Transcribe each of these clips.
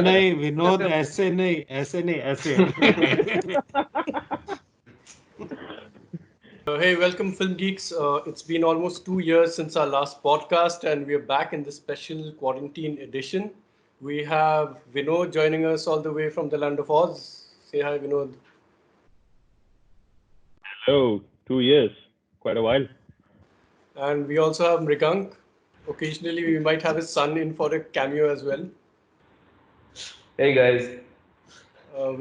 नहीं विनोद ऐसे नहीं ऐसे Hey, welcome, Film Geeks. It's been almost 2 years since our last podcast, and we are back in this special quarantine edition. We have Vinod joining us all the way from the land of Oz. Say hi, Vinod. Oh, 2 years, quite a while. And we also have Mrigank. Occasionally, we might have his son in for a cameo as well. Hey guys.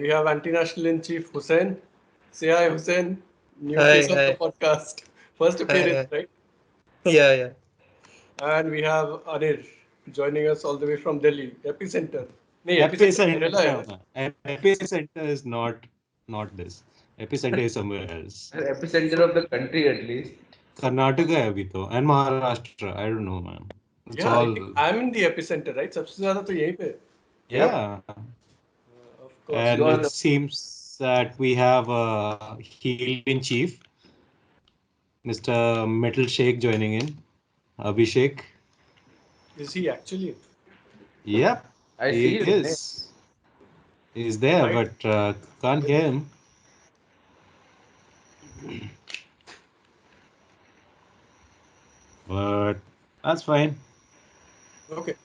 We have anti-national in chief Hussein. Say hi, Hussein. New Hi, face of the hi. podcast. First appearance, Hi. right? Yeah. And we have Anir joining us all the way from Delhi, epicenter. No, epicenter Kerala hai. epicenter is not this. Epicenter is somewhere else. Epicenter of the country at least. Karnataka है अभी तो and Maharashtra. I don't know, man. It's Yeah, all I think I'm in the epicenter, right? सबसे ज़्यादा तो यहीं पे. yeah. Of course. And You are it the- seems that we have a heel in chief, Mr. Metal Shake joining in. Abhishek. Is he actually? Yep, I he see his name. is. He's there, Right. but can't hear him. But that's fine. Okay.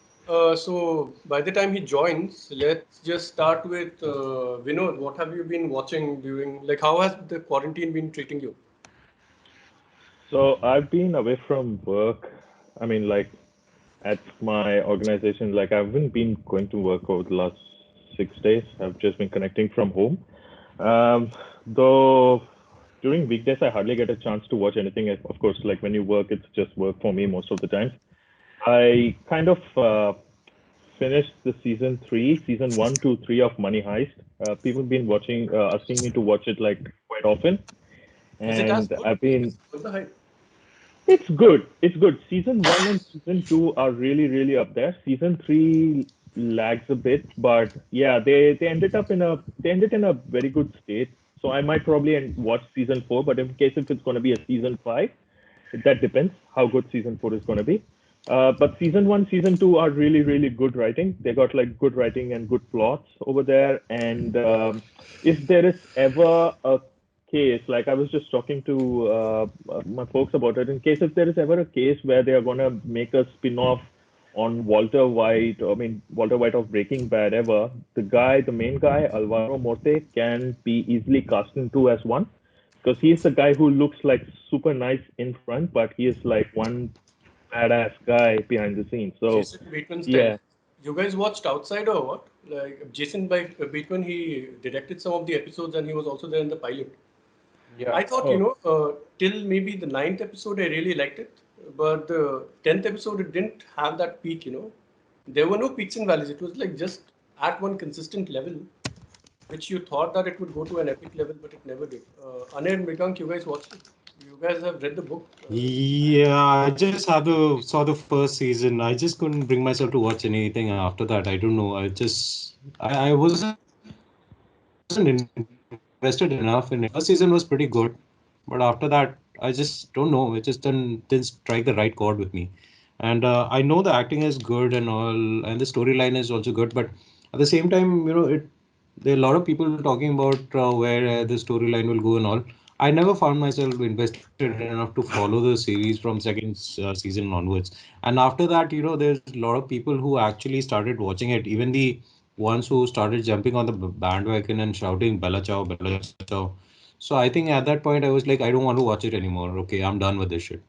So by the time he joins, let's just start with Vinod. What have you been watching during? Like, how has the quarantine been treating you? So I've been away from work. I mean, like at my organization, like I haven't been going to work over the last 6 days. I've just been connecting from home. Though during weekdays, I hardly get a chance to watch anything. Of course, like when you work, it's just work for me most of the time. I kind of finished the season 1, 2, 3 of Money Heist. People have been asking me to watch it like quite often, Is it as and good? I've been. What's the hype? It's good. It's good. Season 1 and season 2 are really, really up there. Season 3 lags a bit, but yeah, they ended in a very good state. So I might probably watch season 4, but in case if it's going to be a season 5, that depends how good season 4 is going to be. But season 1, season 2 are really, really good writing. They got like good writing and good plots over there. And if there is ever a case, like I was just talking to my folks about it, in case if there is ever a case where they are going to make a spin-off on Walter White, Walter White of Breaking Bad ever, the main guy, Alvaro Morte, can be easily cast into as one, because he's the guy who looks like super nice in front, but he is like one badass guy behind the scenes. So Jason Bateman's yeah. style. You guys watched Outsider or what? Like Bateman, he directed some of the episodes and he was also there in the pilot. Yeah. I thought, till maybe the 9th episode, I really liked it. But the 10th episode, it didn't have that peak. There were no peaks and valleys. It was like just at one consistent level, which you thought that it would go to an epic level, but it never did. Anir and Mrigank, you guys watched it? You guys have read the book? Yeah, I just saw the first season. I just couldn't bring myself to watch anything after that. I don't know. I wasn't invested enough in it. First season was pretty good, but after that, I just don't know. It just didn't strike the right chord with me. And I know the acting is good and all, and the storyline is also good. But at the same time, there are a lot of people talking about where the storyline will go and all. I never found myself invested enough to follow the series from second season onwards. And after that, there's a lot of people who actually started watching it. Even the ones who started jumping on the bandwagon and shouting "Bella Ciao, Bella Ciao." So I think at that point I was like, I don't want to watch it anymore. Okay, I'm done with this shit.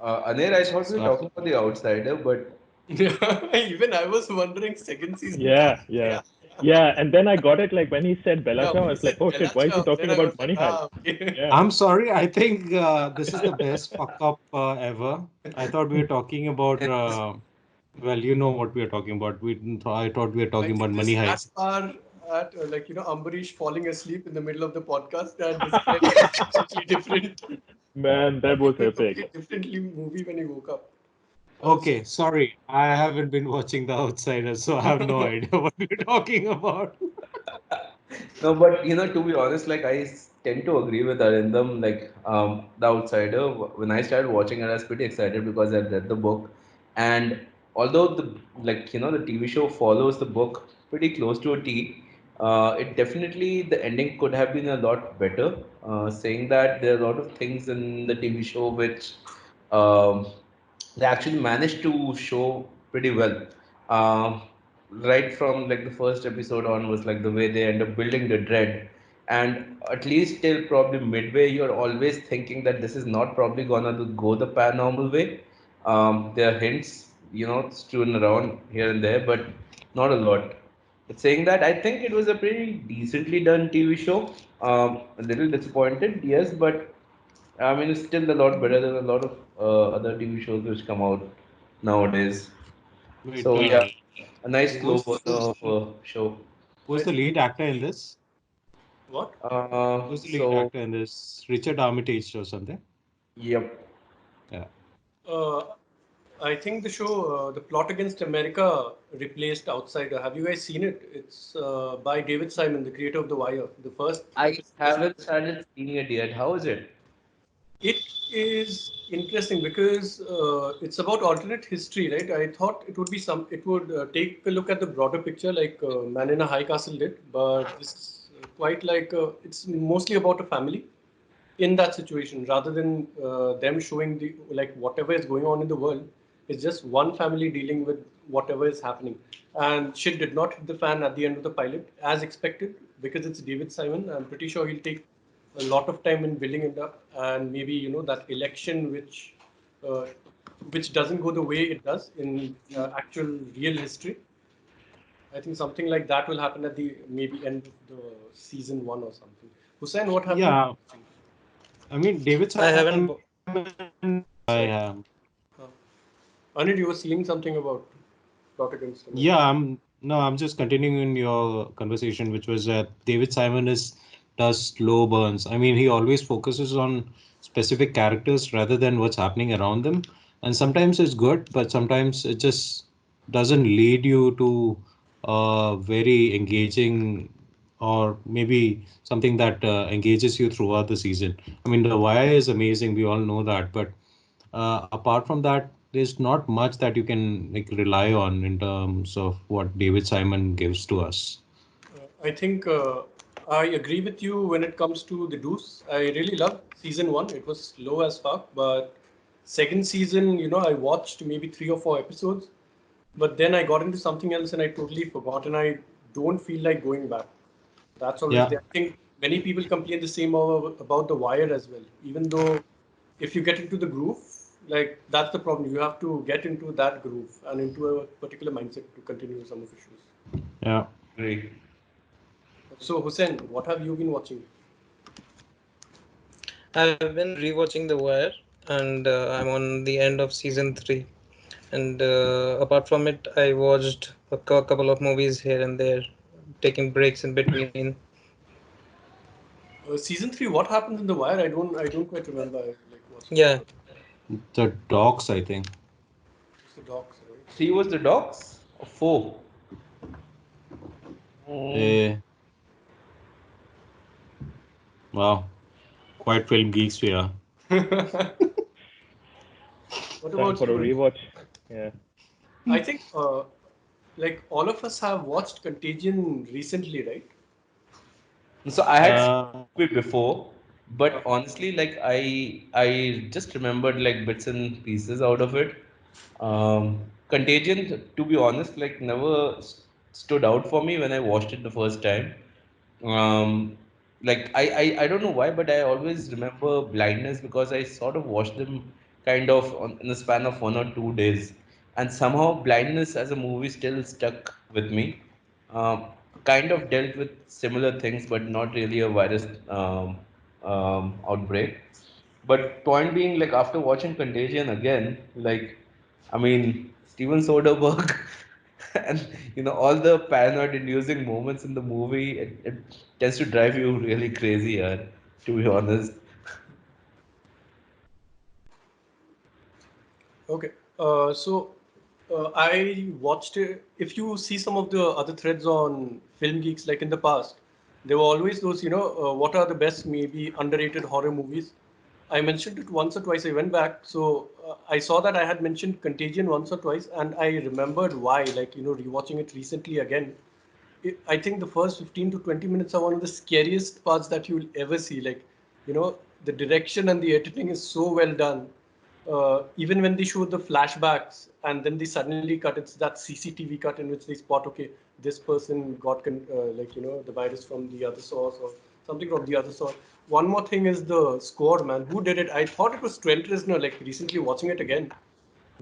Anir, I thought we were So talking about The Outsider, but Even I was wondering second season. Yeah. And then I got it like when he said Bella Yeah, Ciao, I when was he like, said oh Bella shit, why is he Ciao, talking then I was about Money like, Heist? okay. Yeah. I'm sorry. I think this is the best fuck up ever. I thought we were talking about. Well, you know what we are talking about. I thought we were I talking about think Money this at Heist. par at Ambarish falling asleep in the middle of the podcast and describing a completely different, Man, that was a epic. completely differently movie when he woke up. Okay, sorry. I haven't been watching The Outsiders, so I have no idea what we're talking about. no, but to be honest, like tend to agree with Arindam. Like The Outsider, when I started watching it, I was pretty excited because I read the book, and although the the TV show follows the book pretty close to a T. It definitely the ending could have been a lot better. Saying that there are a lot of things in the TV show which um, they actually managed to show pretty well. Um, right from like the first episode on was like the way they end up building the dread, and at least till probably midway, you're always thinking that this is not probably gonna go the paranormal way. There are hints, strewn around here and there, but not a lot. But saying that, I think it was a pretty decently done TV show. A little disappointed, yes, but I mean, it's still a lot better than a lot of other TV shows which come out nowadays. Wait, So yeah, a nice slow who's burn of a show. who's the lead actor in this? What? Who's the lead So actor in this? Richard Armitage or something? yep. Yeah. Uh, I think the show, The Plot Against America, replaced Outsider. Have you guys seen it? It's by David Simon, the creator of The Wire. The first I episode was haven't started seeing it yet. How is it? It is interesting because it's about alternate history, right? I thought it would be it would take a look at the broader picture like Man in a High Castle did, but this is quite like it's mostly about a family in that situation rather than them showing the like whatever is going on in the world. It's just one family dealing with whatever is happening. And shit did not hit the fan at the end of the pilot as expected because it's David Simon. I'm pretty sure he'll take a lot of time in building it up, and maybe that election uh, which doesn't go the way it does in actual real history. I think something like that will happen at the maybe end of the season one or something. Hussein, what have you been Yeah, watching? I mean, David I haven't. Simon, I Sorry. am. Uh, Anil, you were saying something about Plot Against Yeah, America. I'm just continuing in your conversation, which was that David Simon is does slow burns. I mean, he always focuses on specific characters rather than what's happening around them. And sometimes it's good, but sometimes it just doesn't lead you to very engaging or maybe something that engages you throughout the season. I mean, The Wire is amazing, we all know that, but apart from that, there's not much that you can like rely on in terms of what David Simon gives to us. I think I agree with you when it comes to the Deuce. I really loved season one. It was slow as fuck, but second season, I watched maybe 3 or 4 episodes, but then I got into something else and I totally forgot, and I don't feel like going back. That's always Yeah, there. I think many people complain the same about The Wire as well. Even though if you get into the groove, like that's the problem. You have to get into that groove and into a particular mindset to continue some of the shows. yeah. Great. So Hussein, what have you been watching? I've been rewatching The Wire, and I'm on the end of season three. And apart from it, I watched a couple of movies here and there, taking breaks in between. Season three, what happens in The Wire? I don't quite remember. Like what's Yeah, The docs, I think. it's the docs, right? Three was the dogs? Or four? Mm, Eh, wow, quite film geeks we are. What Time about for a you? Anil? rewatch. Yeah. I think like all of us have watched Contagion recently, right? So I had seen Uh, the movie before, but Uh, honestly, like I just remembered like bits and pieces out of it. Contagion, to be honest, like never stood out for me when I watched it the first time. Um, like I don't know why, but I always remember blindness because I sort of watched them kind of in the span of 1 or 2 days, and somehow blindness as a movie still stuck with me. Um, kind of dealt with similar things, but not really a virus outbreak. But point being, like after watching Contagion again, like I mean Steven Soderbergh and all the paranoid inducing moments in the movie, it tends to drive you really crazy, to be honest. okay. I watched it. If you see some of the other threads on Film Geeks, like in the past, there were always those, what are the best maybe underrated horror movies. I mentioned it once or twice. I went back, so I saw that I had mentioned Contagion once or twice, and I remembered why. Like, rewatching it recently again. I think the first 15 to 20 minutes are one of the scariest parts that you'll ever see. Like, the direction and the editing is so well done. Even when they show the flashbacks and then they suddenly cut, it's that CCTV cut in which they spot, okay, this person got the virus from the other source or something from the other source. One more thing is the score, man. Who did it? I thought it was Trent Reznor, like recently watching it again,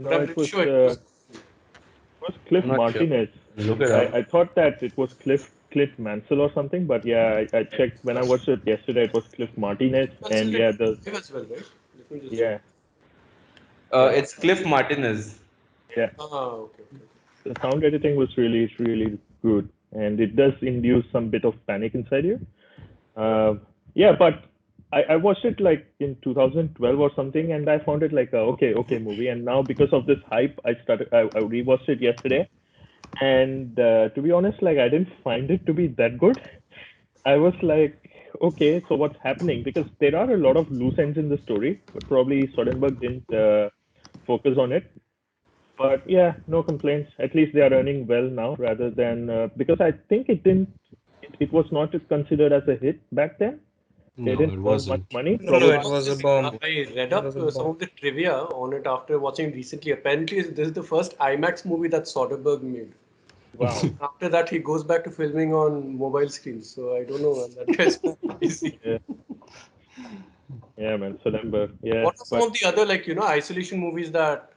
but No, I'm it pretty was sure it uh, was. it was Cliff I'm not sure. Martinez. Look it I, up. I thought that it was Cliff Mansell or something, but yeah, I checked when I watched it yesterday. It was Cliff Martinez, and Considered yeah, the live as well, right? Let me just check. yeah yeah It's Cliff Martinez. yeah Okay, okay, okay. the sound editing was really good, and it does induce some bit of panic inside you. Uh, yeah, but I watched it like in 2012 or something, and I found it like a okay movie. And now because of this hype, I rewatched it yesterday, and to be honest, like I didn't find it to be that good. I was like, okay, so what's happening? Because there are a lot of loose ends in the story, but probably Soderbergh didn't focus on it. But yeah, no complaints. At least they are earning well now, rather than because I think it didn't. It was not considered as a hit back then. They No, didn't it earn much wasn't. money, No, It it probably. was was a this. bomb. I read It up was a some bomb. of the trivia on it after watching recently. Apparently, this is the first IMAX movie that Soderbergh made. Wow. After that, he goes back to filming on mobile screens. So I don't know, man. That guy's crazy. Yeah, yeah, man. Soderbergh. Yeah, What are some but of the other isolation movies that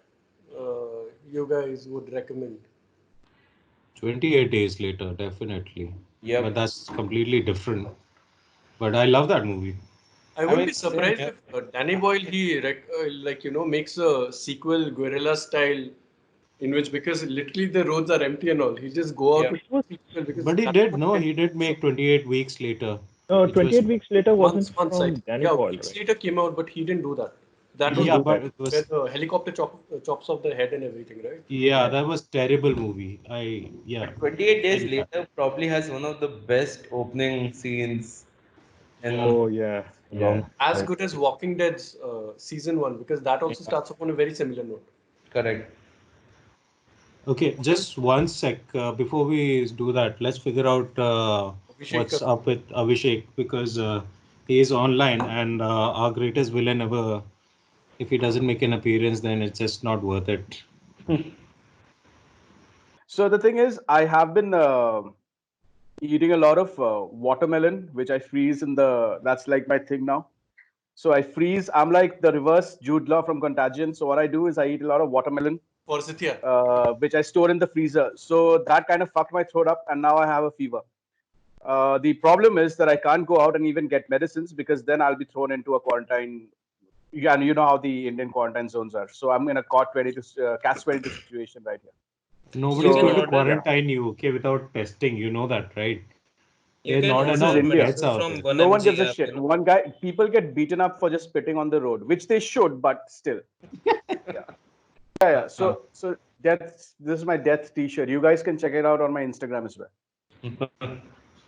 you guys would recommend? 28 days later, definitely. But Yep. that's completely different. But I love that movie. I I wouldn't mean, be same surprised here. if Danny Boyle makes a sequel guerrilla style in which because literally the roads are empty and all. He just go out Yeah. to it was people because But he that's did, what no, Danny he did Boyle make 28 weeks later, no which was, 28 weeks later wasn't months I from think. Danny Yeah, Boyle, weeks right? later came out, but he didn't do that. He That was didn't the yeah, do one but that. it where was, the helicopter chops off the head and everything, right? yeah, Yeah. that was terrible movie. Yeah, But 28 I Days did that. Later probably has one of the best opening scenes in Oh yeah, a long yeah. As time. good as Walking Dead's season one because that also Yeah, starts off on a very similar note. correct. Okay, just one sec. Before we do that, let's figure out Abhishek, what's up with Abhishek because he is online and our greatest villain ever. If he doesn't make an appearance, then it's just not worth it. So the thing is, I have been eating a lot of watermelon, which I freeze in the. That's like my thing now. So I freeze. I'm like the reverse Jude Law from Contagion. So what I do is I eat a lot of watermelon, Forsythia. which I store in the freezer. So that kind of fucked my throat up, and now I have a fever. The problem is that I can't go out and even get medicines because then I'll be thrown into a quarantine. Yeah, and you know how the Indian quarantine zones are. So I'm in a catch 22 situation right here. You Nobody's can going to So order yeah, quarantine you, okay, without testing. You know that, right? you There's can not this is enough order India. beds medicines out from there. 1mg1mg a app, shit. One guy, people get beaten up for just spitting on the road, which they should, but still. Yeah, yeah. Uh, So death. This is my death T-shirt. You guys can check it out on my Instagram as well.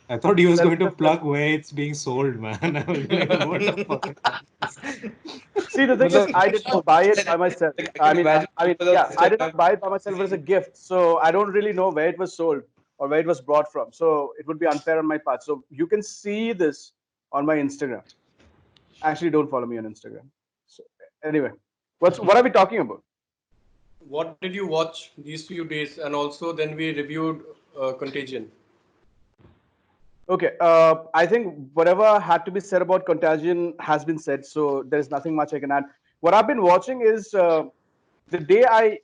I thought he was Self, going to self. plug where it's being sold, man. I was like, what the fuck? See, the thing is, Matlab, I did not buy it by myself. I can imagine people on Yeah, I did Instagram. not buy it by myself. It was a gift, so I don't really know where it was sold or where it was brought from. So it would be unfair on my part. So you can see this on my Instagram. Actually, don't follow me on Instagram. So anyway, what are we talking about? What did you watch these few days? And also, then we reviewed Contagion. Okay, I think whatever had to be said about Contagion has been said, so there's nothing much I can add. What I've been watching is the day I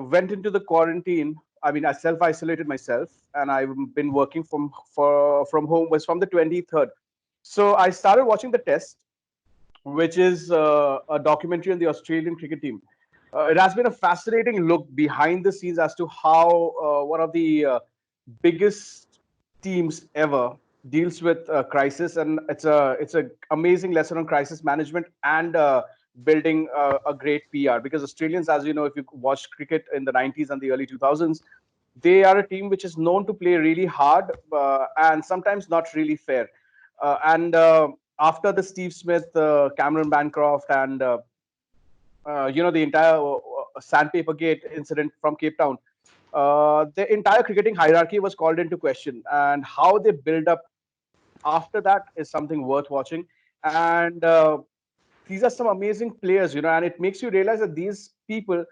went into the quarantine. I mean, I self-isolated myself, and I've been working from home was from the 23rd. So I started watching the Test, which is a documentary on the Australian cricket team. It has been a fascinating look behind the scenes as to how one of the biggest teams ever deals with crisis, and it's a amazing lesson on crisis management and building a great PR. Because Australians, as you know, if you watched cricket in the 90s and the early 2000s, they are a team which is known to play really hard and sometimes not really fair. And after the Steve Smith, Cameron Bancroft, and the entire Sandpaper Gate incident from Cape Town, the entire cricketing hierarchy was called into question, and how they build up after that is something worth watching. And these are some amazing players, and it makes you realize that these people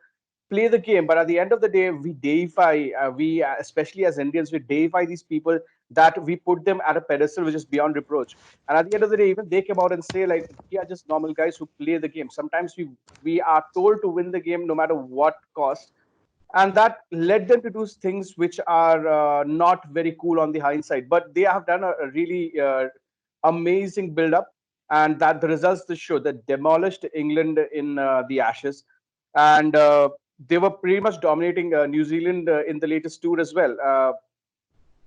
play the game, but at the end of the day, we deify, especially as Indians, we deify these people, that we put them at a pedestal which is beyond reproach. And at the end of the day, even they come out and say, like, we are just normal guys who play the game. Sometimes we are told to win the game no matter what cost, and that led them to do things which are not very cool on the hindsight, but they have done a really amazing build up, and that the results this show that demolished England in the Ashes, and they were pretty much dominating New Zealand in the latest tour as well.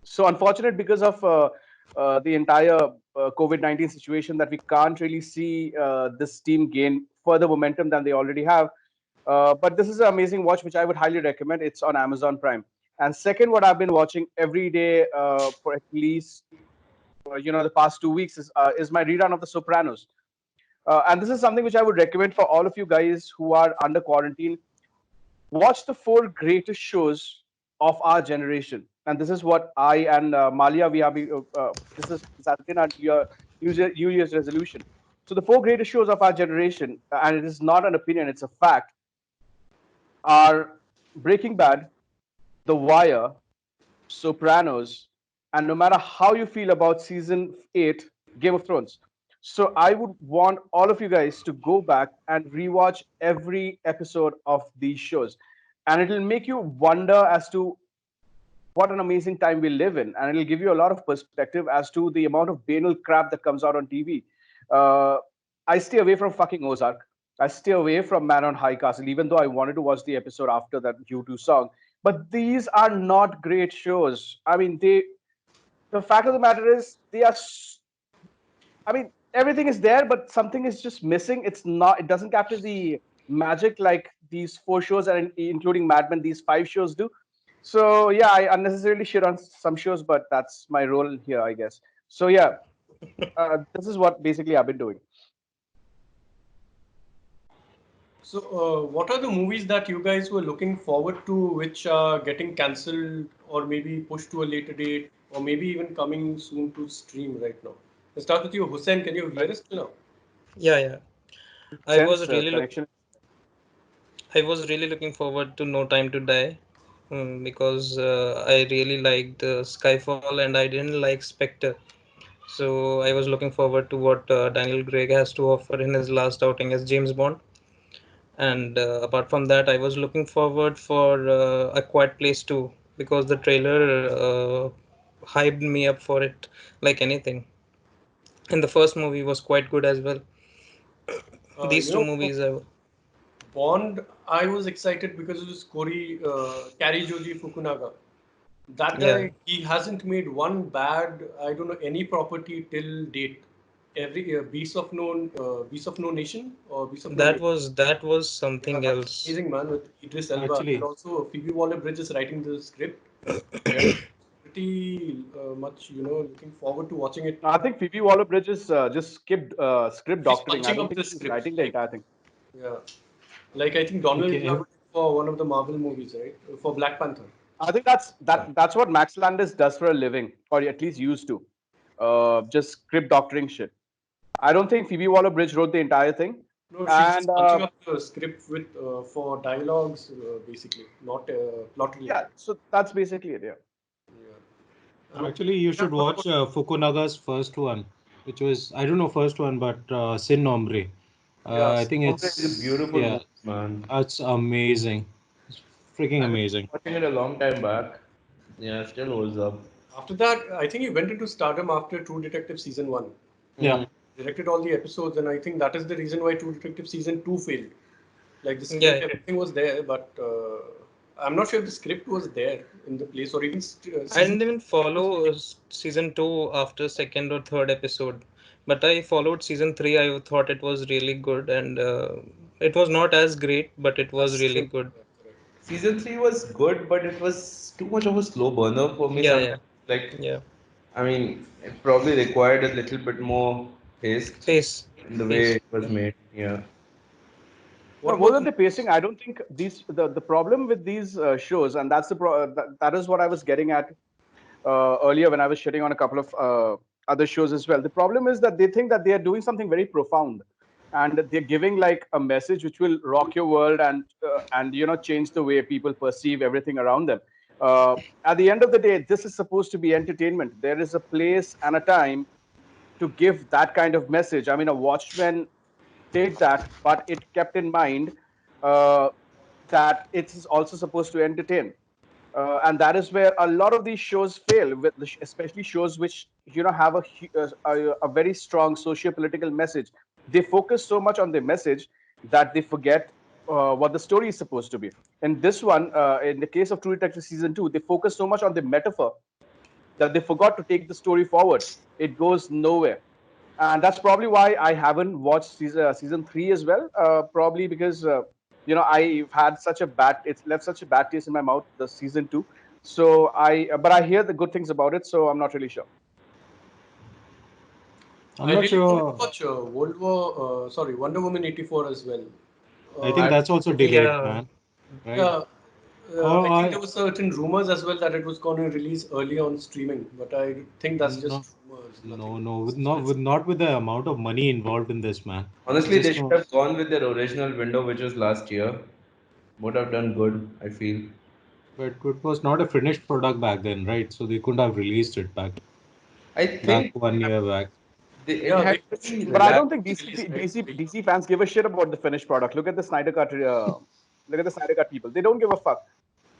So unfortunate, because of the entire COVID-19 situation, that we can't really see this team gain further momentum than they already have. But this is an amazing watch, which I would highly recommend. It's on Amazon Prime. And second, what I've been watching every day for at least the past 2 weeks is my rerun of The Sopranos. And this is something which I would recommend for all of you guys who are under quarantine. Watch the four greatest shows of our generation, and this is what I and Malia we have. This has been our New Year's resolution. So the four greatest shows of our generation, and it is not an opinion; it's a fact, are Breaking Bad, The Wire, Sopranos, and no matter how you feel about season 8, Game of Thrones. So I would want all of you guys to go back and rewatch every episode of these shows. And it'll make you wonder as to what an amazing time we live in. And it'll give you a lot of perspective as to the amount of banal crap that comes out on TV. Uh, I stay away from fucking Ozark. I stay away from Man on High Castle, even though I wanted to watch the episode after that U2 song. But these are not great shows. I mean, the fact of the matter is, I mean, everything is there, but something is just missing. It doesn't capture the magic like these four shows, and including Mad Men, these five shows do. So yeah, I unnecessarily shit on some shows, but that's my role here, I guess. So yeah, this is what basically I've been doing. So, what are the movies that you guys were looking forward to, which are getting cancelled or maybe pushed to a later date, or maybe even coming soon to stream right now? Let's start with you, Hussein. Can you hear us now? Yeah, yeah. I Sense was really look connection. I was really looking forward to No Time to Die, because I really liked Skyfall and I didn't like Spectre. So I was looking forward to what Daniel Craig has to offer in his last outing as James Bond. And apart from that, I was looking forward for A Quiet Place too, because the trailer hyped me up for it like anything. And the first movie was quite good as well. These two For movies are. Bond, I was excited because it was Kari Joji Fukunaga. That Yeah, guy, he hasn't made one bad, I don't know, any property till date. Every Beast of No Nation or Beast of No Nation. that was Yeah, something that's else. amazing, man. With Idris Elba, and Actually, also Phoebe Waller-Bridge is writing the script. Yeah. Pretty much, looking forward to watching it. I think Phoebe Waller-Bridge is just skipped script She's doctoring. I punching don't up think the she's script. writing the entire thing. Yeah, like I think Donald okay. Glover did for one of the Marvel movies, right? For Black Panther. I think that's what Max Landis does for a living, or at least used to. Just script doctoring shit. I don't think Phoebe Waller-Bridge wrote the entire thing. No, she's And just punching up the script with for dialogues, basically, not plot yeah, related. so that's basically it. Yeah. Yeah. And Actually, you should what watch about Fukunaga's first one, which was, I don't know first one, but Sin Nombre. yeah, I think Hombre is a beautiful yeah, movie, man. it's amazing. It's freaking I was amazing. watching it a long time back. Yeah, still holds up. after that, I think he went into stardom after True Detective season one. Yeah, Mm. Directed all the episodes, and I think that is the reason why True Detective season two failed. Like the Yeah, script, everything was there, but I'm not sure if the script was there in the place, or even I season didn't even was follow finished. season two after second or third episode, but I followed season three. I thought it was really good, and it was not as great, but it was That's really true. good. Yeah, correct. Season 3 was good, but it was too much of a slow burner for me Yeah, sometimes. yeah, Like, yeah. I mean, it probably required a little bit more paced Pace. in the way Pace. it was Yeah. made. Yeah. No, What more about than the pacing, I don't think the problem with these shows, and that is what I was getting at earlier when I was shitting on a couple of other shows as well. The problem is that they think that they are doing something very profound, and they're giving like a message which will rock your world and change the way people perceive everything around them. At the end of the day, this is supposed to be entertainment. There is a place and a time to give that kind of message. I mean, a Watchmen did that, but it kept in mind uh, that it's also supposed to entertain. And that is where a lot of these shows fail, with especially shows which have a very strong socio-political message. They focus so much on the message that they forget what the story is supposed to be. In this one, in the case of True Detective season 2, they focus so much on the metaphor that they forgot to take the story forward. It goes nowhere, and that's probably why I haven't watched season 3 as well. Probably because I've had such a bad it's left such a bad taste in my mouth, the season 2. So but I hear the good things about it, so I'm not really sure. I'm I not really wanted to sure. watch Wonder Woman 84 as well. I I think that's also delayed, Yeah. man. Right? Yeah, Oh, I think there were certain rumors as well that it was going to release early on streaming, but I think that's no, just rumors, no, nothing no, substantial. not with the amount of money involved in this, man. It's Honestly, they just should no. have gone with their original window, which was last year. Would have done good, I feel. But it was not a finished product back then, right? So they couldn't have released it I back think 1 year back. it Yeah, had they to be But I don't relaxed. think released right DC fans give a shit about the finished product. Look at the Snyder Cut. Look at the Snyder Cut people. They don't give a fuck.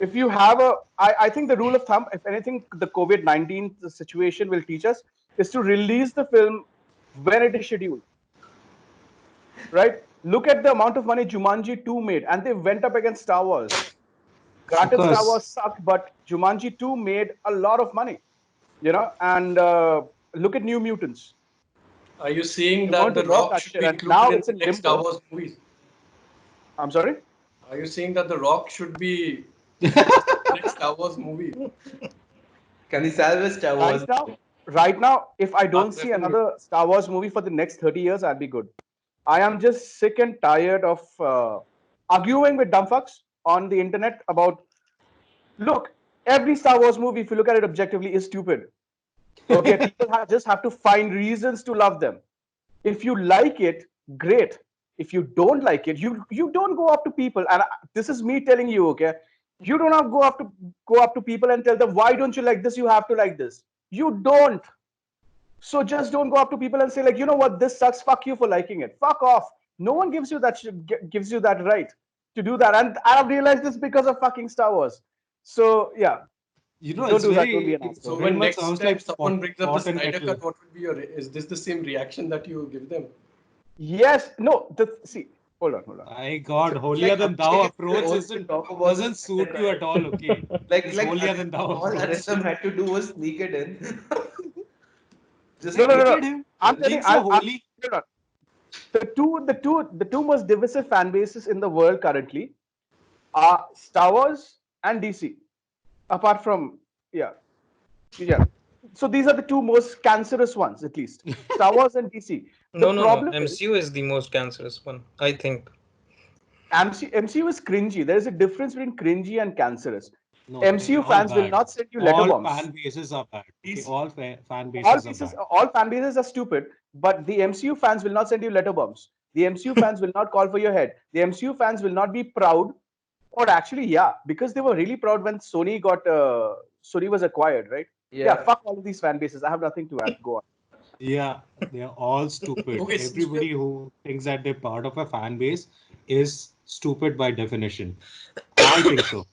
If you have I think the rule of thumb, if anything, the COVID-19 situation will teach us is to release the film when it is scheduled. Right? Look at the amount of money Jumanji 2 made, and they went up against Star Wars. Granted, Star Because Wars sucked, but Jumanji 2 made a lot of money. And look at New Mutants. Are you saying They're going that to The rob Rock that should shit, be and included now in it's the in next Star limbo. Wars movies? I'm sorry. Are you saying that The Rock should be cast in the next Star Wars movie? Can you salvage Star Right Wars? now, right now, if I I'm don't see definitely. another Star Wars movie for the next 30 years, I'll be good. I am just sick and tired of arguing with dumb fucks on the internet about, look, every Star Wars movie, if you look at it objectively, is stupid. Okay, people just have to find reasons to love them. If you like it, great. If you don't like it, you don't go up to people, and this is me telling you, okay, you don't have to go up to people and tell them, why don't you like this, you have to like this. You don't. So just don't go up to people and say, like, you know what, this sucks, fuck you for liking it, fuck off. No one gives you that gives you that right to do that, and I've realized this because of fucking Star Wars. So yeah, don't it's do that, don't be very, an it asshole. So very when much next sounds time like someone brings up the pot and Snyder kettle. Cut, what would be is this the same reaction that you give them? Yes, no, see, hold on. My God, holier Like, than thou if they approach also talk about the doesn't Snyder suit you at Cut, all, okay? This like holier than thou all approach. Arisam had to do was sneak it in. Just No, no, no, Look no. at him, I'm telling. being so holy. Hold on. The two most divisive fan bases in the world currently are Star Wars and DC. Apart from, yeah, yeah. So these are the two most cancerous ones, at least. Star Wars and DC. The No, no, no. problem is MCU is the most cancerous one, I think. MCU is cringy. There is a difference between cringy and cancerous. No, they're MCU all fans will bad. not send you letter All bombs. fan bases are bad. Okay, These all fan bases are bad. all fan bases are stupid, but the MCU fans will not send you letter bombs. The MCU fans will not call for your head. The MCU fans will not be proud, or actually, yeah, because they were really proud when Sony was acquired, right? Yeah, yeah. fuck all of these fan bases. I have nothing to add. Go on. Yeah, they're all stupid. Okay, since we're Everybody who thinks that they're part of a fan base is stupid by definition. I think so.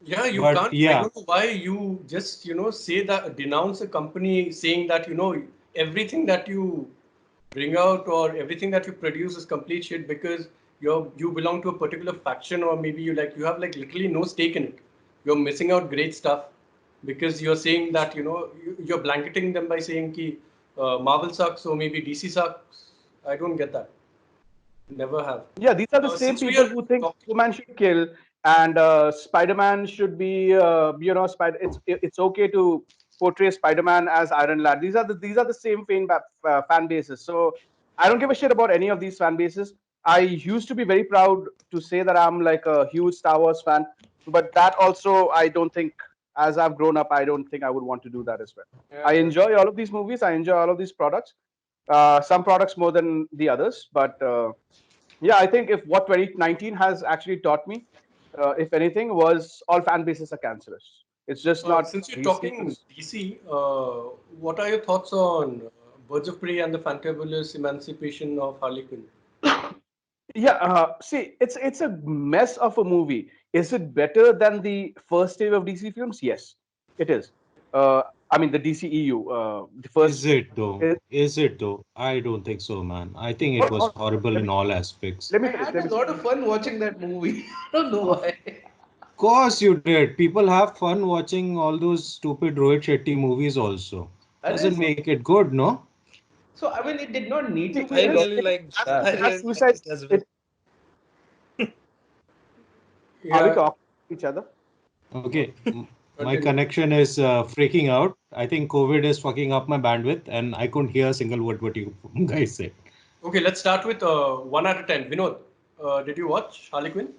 Yeah, you But can't. I yeah, don't know why you just, say that, denounce a company saying that, everything that you bring out or everything that you produce is complete shit because you belong to a particular faction, or maybe you have like literally no stake in it. You're missing out great stuff because you're saying that, you're blanketing them by saying ki Marvel sucks or maybe DC sucks. I don't get that. Never have. Yeah, these are the same Since we people are who think talking. Superman should kill and Spider-Man should be, Spider. It's okay to portray Spider-Man as Iron Lad. These are the same fan bases. So I don't give a shit about any of these fan bases. I used to be very proud to say that I'm like a huge Star Wars fan, but that also I don't think, as I've grown up, I don't think I would want to do that as well. I Yeah. enjoy all of these movies. I enjoy all of these products. Some products more than the others, but yeah, I think if what 2019 has actually taught me, if anything, was all fan bases are cancerous. It's just not Since you're DC. talking DC, what are your thoughts on Birds of Prey and the Fantabulous Emancipation of Harley Quinn? Yeah, see, it's a mess of a movie. Is it better than the first wave of DC films? Yes, it is. I mean, the DCEU, the Is first. it though? Uh, Is it though? I don't think so, man. I think it hold, was hold, horrible let in me all aspects. let me I finish. had Let a me lot finish. of fun watching that movie. I don't know why. Of course you did. People have fun watching all those stupid Rohit Shetty movies also. That Doesn't is make it good, no? so. I mean, it did not need to See, be I as really liked that. I that's really liked Suicide. it as well. It, are we Yeah, talking to each other? Okay, my continue. connection is freaking out. I think COVID is fucking up my bandwidth, and I couldn't hear a single word what you guys said. Okay, let's start with 1 out of 10. Vinod, did you watch Harley Quinn?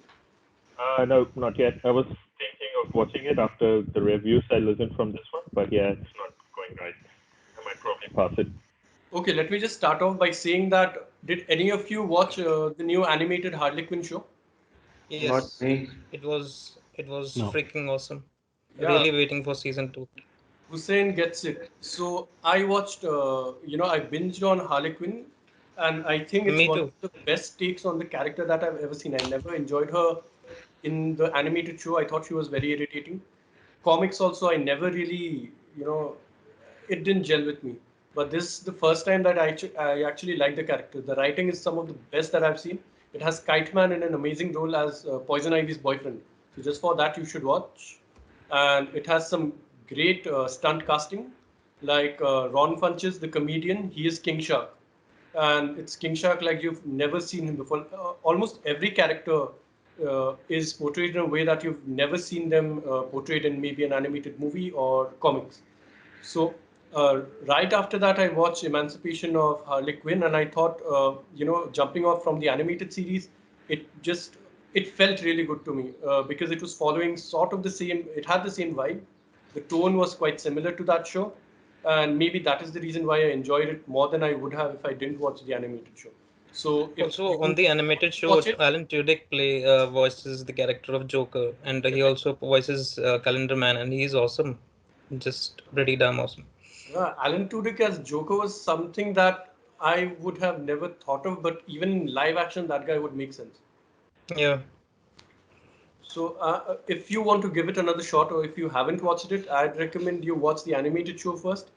No, not yet. I was thinking of watching it after the reviews I listened from this one, but yeah, it's not going right. I might probably pass it. Okay, let me just start off by saying that did any of you watch the new animated Harley Quinn show? Not Yes, me. it was No. freaking awesome. Yeah, Really waiting for season 2. Hussein gets it. So I watched, I binged on Harley Quinn, and I think it's Me one of too. the best takes on the character that I've ever seen. I never enjoyed her in the animated show. I thought she was very irritating. Comics also, I never really, it didn't gel with me. But this is the first time that I actually like the character. The writing is some of the best that I've seen. It has Kite Man in an amazing role as Poison Ivy's boyfriend. So just for that, you should watch. And it has some great stunt casting, like Ron Funches, the comedian. He is King Shark, and it's King Shark like you've never seen him before. Almost every character is portrayed in a way that you've never seen them portrayed in maybe an animated movie or comics. So right after that, I watched Emancipation of Harley Quinn, and I thought, jumping off from the animated series, it just it felt really good to me because it was following sort of the same. It had the same vibe. The tone was quite similar to that show, and maybe that is the reason why I enjoyed it more than I would have if I didn't watch the animated show. So if Also, on you the animated show, watch it, Alan Tudyk voices the character of Joker, and he also voices Calendar Man, and he's awesome, just pretty damn awesome. Alan Tudyk as Joker was something that I would have never thought of, but even in live action, that guy would make sense. Yeah. So, if you want to give it another shot, or if you haven't watched it, I'd recommend you watch the animated show first,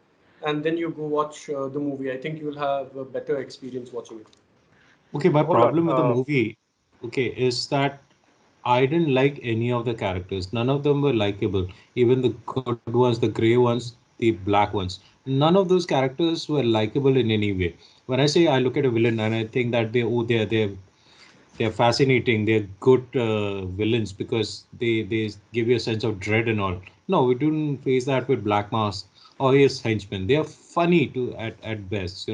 and then you go watch the movie. I think you'll have a better experience watching it. Okay, my Hold on. problem with the movie, okay, is that I didn't like any of the characters. None of them were likable. Even the good ones, the gray ones, the black ones. None of those characters were likable in any way. When I say I look at a villain and I think that they're fascinating. They're good villains because they give you a sense of dread and all. No, we didn't face that with Black Mask or his henchmen. They are funny to at best,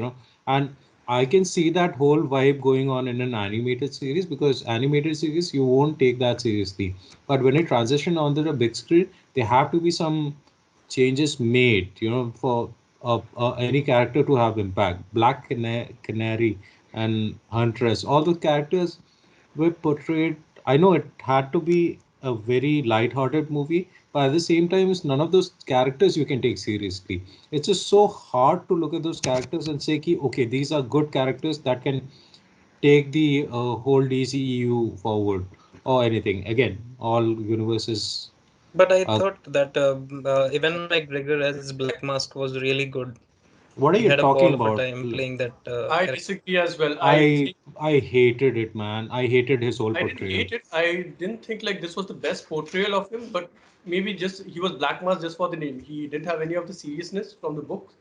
and I can see that whole vibe going on in an animated series because animated series you won't take that seriously. But when it transition onto the big screen, there have to be some changes made, for any character to have impact. Canary and Huntress, all the characters were portrayed. I know it had to be a very light-hearted movie, but at the same time, it's none of those characters you can take seriously. It's just so hard to look at those characters and say, ki, okay, these are good characters that can take the whole DCEU forward or anything. Again, all universes. But I Uh, thought that Evan McGregor as Black Mask was really good. what are He you had a talking ball of a about? time playing that I character. disagree as well. I hated it, man. I hated his whole I didn't portrayal. hate it. I didn't think like this was the best portrayal of him, but maybe just he was Black Mask just for the name. He didn't have any of the seriousness from the books.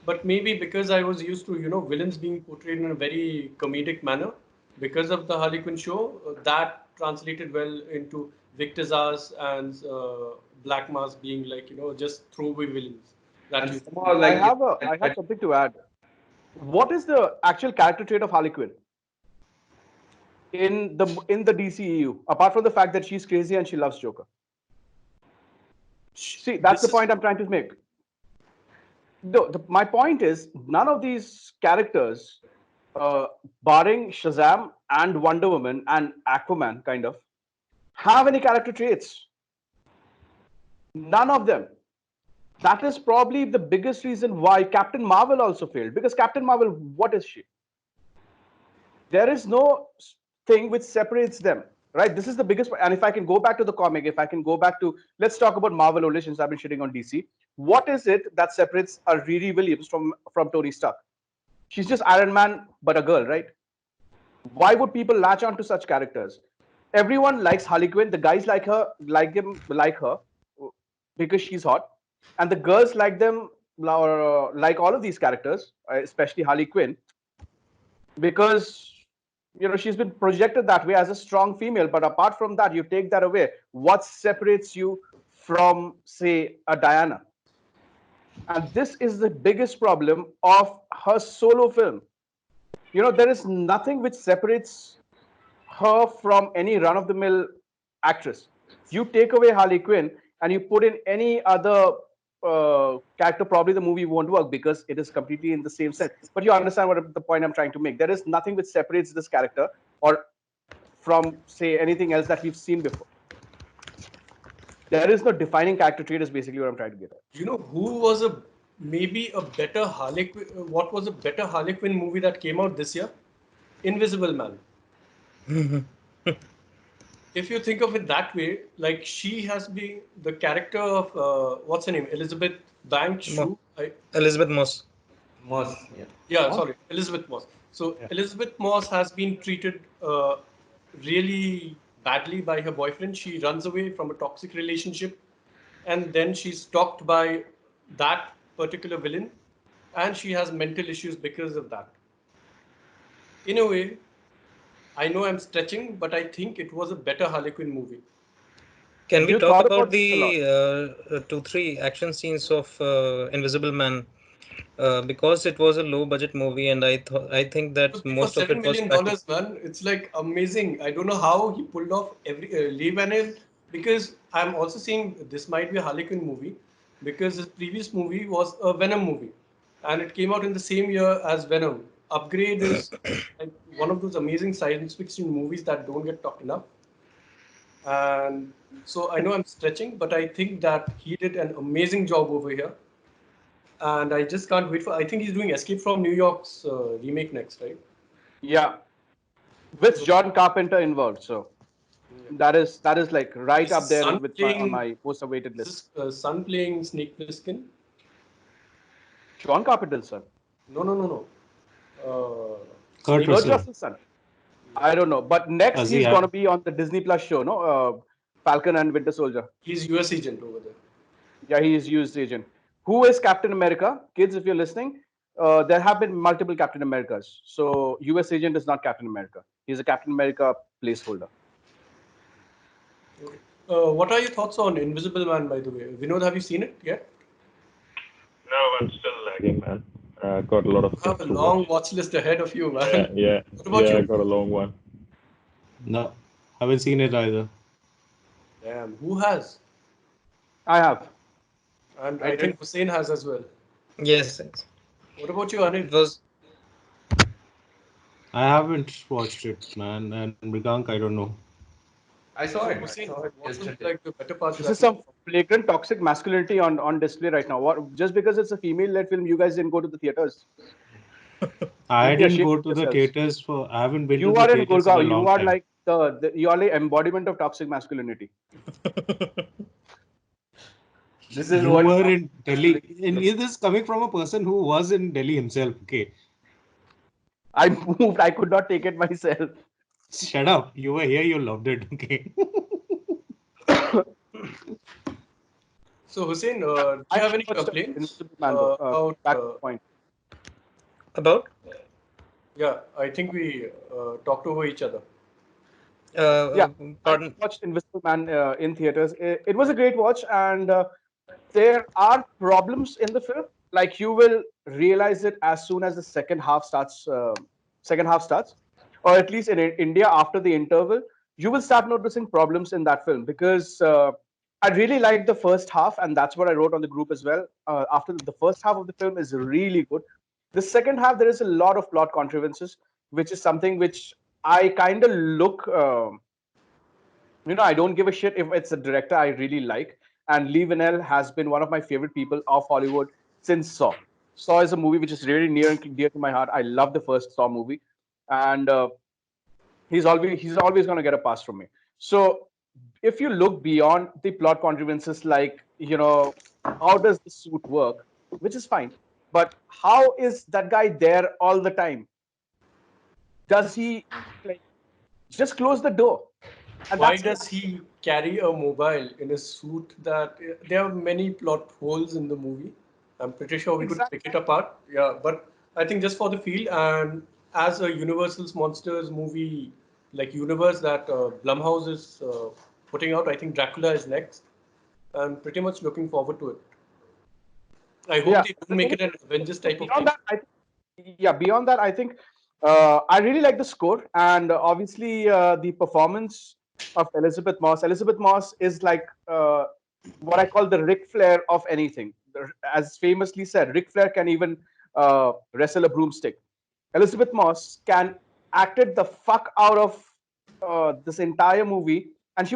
But maybe because I was used to, villains being portrayed in a very comedic manner, because of the Harley Quinn show, that translated well into Victor Zsasz and Black Mask being like, just throwaway villains. that And you. somehow, like, I have something to add. What is the actual character trait of Harley Quinn in the DCEU? Apart from the fact that she's crazy and she loves Joker. See, that's This the is point I'm trying to make. No, my point is none of these characters, uh, barring Shazam and Wonder Woman and Aquaman, kind of, have any character traits. None of them. That is probably the biggest reason why Captain Marvel also failed. Because Captain Marvel, what is she? There is no thing which separates them, right? This is the biggest. And if I can go back to the comic, if I can go back to, let's talk about Marvel only since I've been shitting on DC. What is it that separates a Riri Williams from Tony Stark? She's just Iron Man, but a girl, right? Why would people latch on to such characters? Everyone likes Harley Quinn. The guys like her because she's hot, and the girls like them, like all of these characters, especially Harley Quinn, because she's been projected that way as a strong female. But apart from that, you take that away, what separates you from, say, a Diana? And this is the biggest problem of her solo film. There is nothing which separates her from any run of the mill actress. You take away Harley Quinn and you put in any other character, probably the movie won't work because it is completely in the same set. But you understand what the point I'm trying to make. There is nothing which separates this character or from, say, anything else that we've seen before. There is no defining character trait is basically what I'm trying to get at. Who was maybe a better Harley Quinn? What was a better Harley Quinn movie that came out this year? Invisible Man. If you think of it that way, like she has been the character of what's her name, Elizabeth Banks. Elizabeth Moss. Moss, yeah. Yeah, sorry, Elizabeth Moss. So Elizabeth Moss has been treated really badly by her boyfriend. She runs away from a toxic relationship, and then she's stalked by that particular villain, and she has mental issues because of that. In a way, I know I'm stretching, but I think it was a better Harley Quinn movie. Can we You talk thought about about this a lot. the 2-3 action scenes of Invisible Man? Because it was a low budget movie, and I think that For most of $7 it was million, practical. man, it's like amazing. I don't know how he pulled off every Lee Van Halen, because I'm also saying this might be a Harley Quinn movie because his previous movie was a Venom movie, and it came out in the same year as Venom. Upgrade is like one of those amazing science fiction movies that don't get talked enough. And so I know I'm stretching, but I think that he did an amazing job over here. And I just can't wait for. I think he's doing Escape from New York's remake next, right? Yeah, with So John Carpenter involved. So that is like right is up his there son with on playing? my most awaited Is list. his son playing Snake Plissken? John Carpenter's son. No, no, no, no. Kurt Snake. Kurt Russell. Russell's son. I don't know. But next Does he he's gonna have? be on the Disney Plus show, no? Falcon and Winter Soldier. He's US agent over there. Yeah, he is used agent. Who is Captain America? Kids, if you're listening, there have been multiple Captain Americas. So US agent is not Captain America. He's a Captain America placeholder. Okay. What are your thoughts on Invisible Man, by the way? Vinod, have you seen it yet? No, I'm still lagging, man. Got a lot of You things have a to long watch. watch list ahead of you, Yeah, man. yeah, What about yeah. I you? got a long one. No, haven't seen it either. Damn, who has? I have. And I I did. think Hussein has as well. Yes, yes. What about you, Anil? It was. I haven't watched it, man. And Mrigank, I don't know. I saw So it. I Hussein, saw it what was yesterday. like the better parts This that is you some flagrant toxic masculinity on display right now. What? Just because it's a female-led film, you guys didn't go to the theaters. I You'd be didn't ashamed go of to the yourselves. theaters for. I haven't been to You the are in theaters in a Gurgaon. You long are time. like you are the embodiment of toxic masculinity. This is You what were in Delhi, and this is coming from a person who was in Delhi himself. Okay, I moved. I could not take it myself. shut up. You were here. You loved it. Okay. So Hussein, do I you have any watched complaints Invisible Man though. about? Back to the point. About? Yeah, I think we talked over each other. Yeah, I Pardon. watched Invisible Man in theaters. It was a great watch, and there are problems in the film. Like you will realize it as soon as the second half starts. Second half starts, or at least in India after the interval, you will start noticing problems in that film because I really liked the first half, and that's what I wrote on the group as well. After the first half of the film is really good. The second half there is a lot of plot contrivances, which is something which I kind of look. I don't give a shit if it's a director I really like. And Lee Winnell has been one of my favorite people of Hollywood since Saw. Saw is a movie which is really near and dear to my heart. I love the first Saw movie, and he's always going to get a pass from me. So if you look beyond the plot contrivances, like how does the suit work, which is fine, but how is that guy there all the time? Does he like just close the door? And Why that's does he carry a mobile in a suit that there are many plot holes in the movie? I'm pretty sure we could pick exactly. it apart. Yeah, but I think just for the feel and as a Universal's Monsters movie, like universe that Blumhouse is putting out, I think Dracula is next. I'm pretty much looking forward to it. I hope Yeah. they do The make thing it an Avengers type of beyond thing. that, beyond that, I think I really like the score, and obviously the performance of Elizabeth Moss. Elizabeth Moss is like what I call the Ric Flair of anything. As famously said, Ric Flair can even wrestle a broomstick. Elizabeth Moss can acted the fuck out of this entire movie, and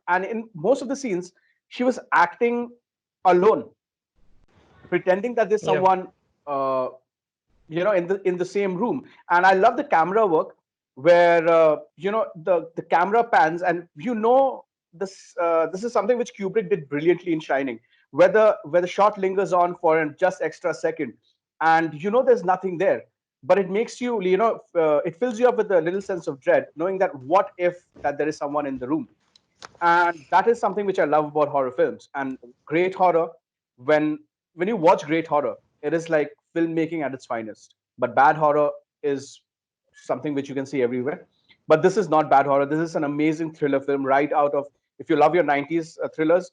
and in most of the scenes, she was acting alone, pretending that there's Yeah. someone uh, in the same room. And I love the camera work where the camera pans, and this is something which Kubrick did brilliantly in Shining, where the shot lingers on for an just extra second, and there's nothing there, but it makes you it fills you up with a little sense of dread, knowing that what if that there is someone in the room. And that is something which I love about horror films. And great horror, when when you watch great horror, it is like filmmaking at its finest. But bad horror is something which you can see everywhere. But this is not bad horror. This is an amazing thriller film, right out of, if you love your 90s thrillers,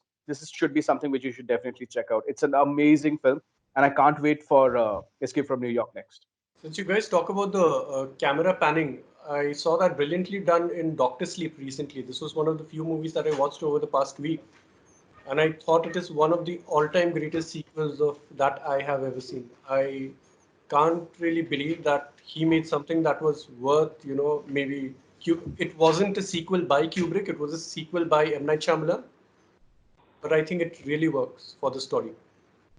should be something which you should definitely check out. It's an amazing film, and I can't wait for Escape from New York next. Since you guys talk about the camera panning, I saw that brilliantly done in Doctor Sleep recently. This was one of the few movies that I watched over the past week, and I thought it is one of the all-time greatest sequels of that I have ever seen. I can't really believe that he made something that was worth, maybe it wasn't a sequel by Kubrick, it was a sequel by M. Night Shyamalan, but I think it really works for the story.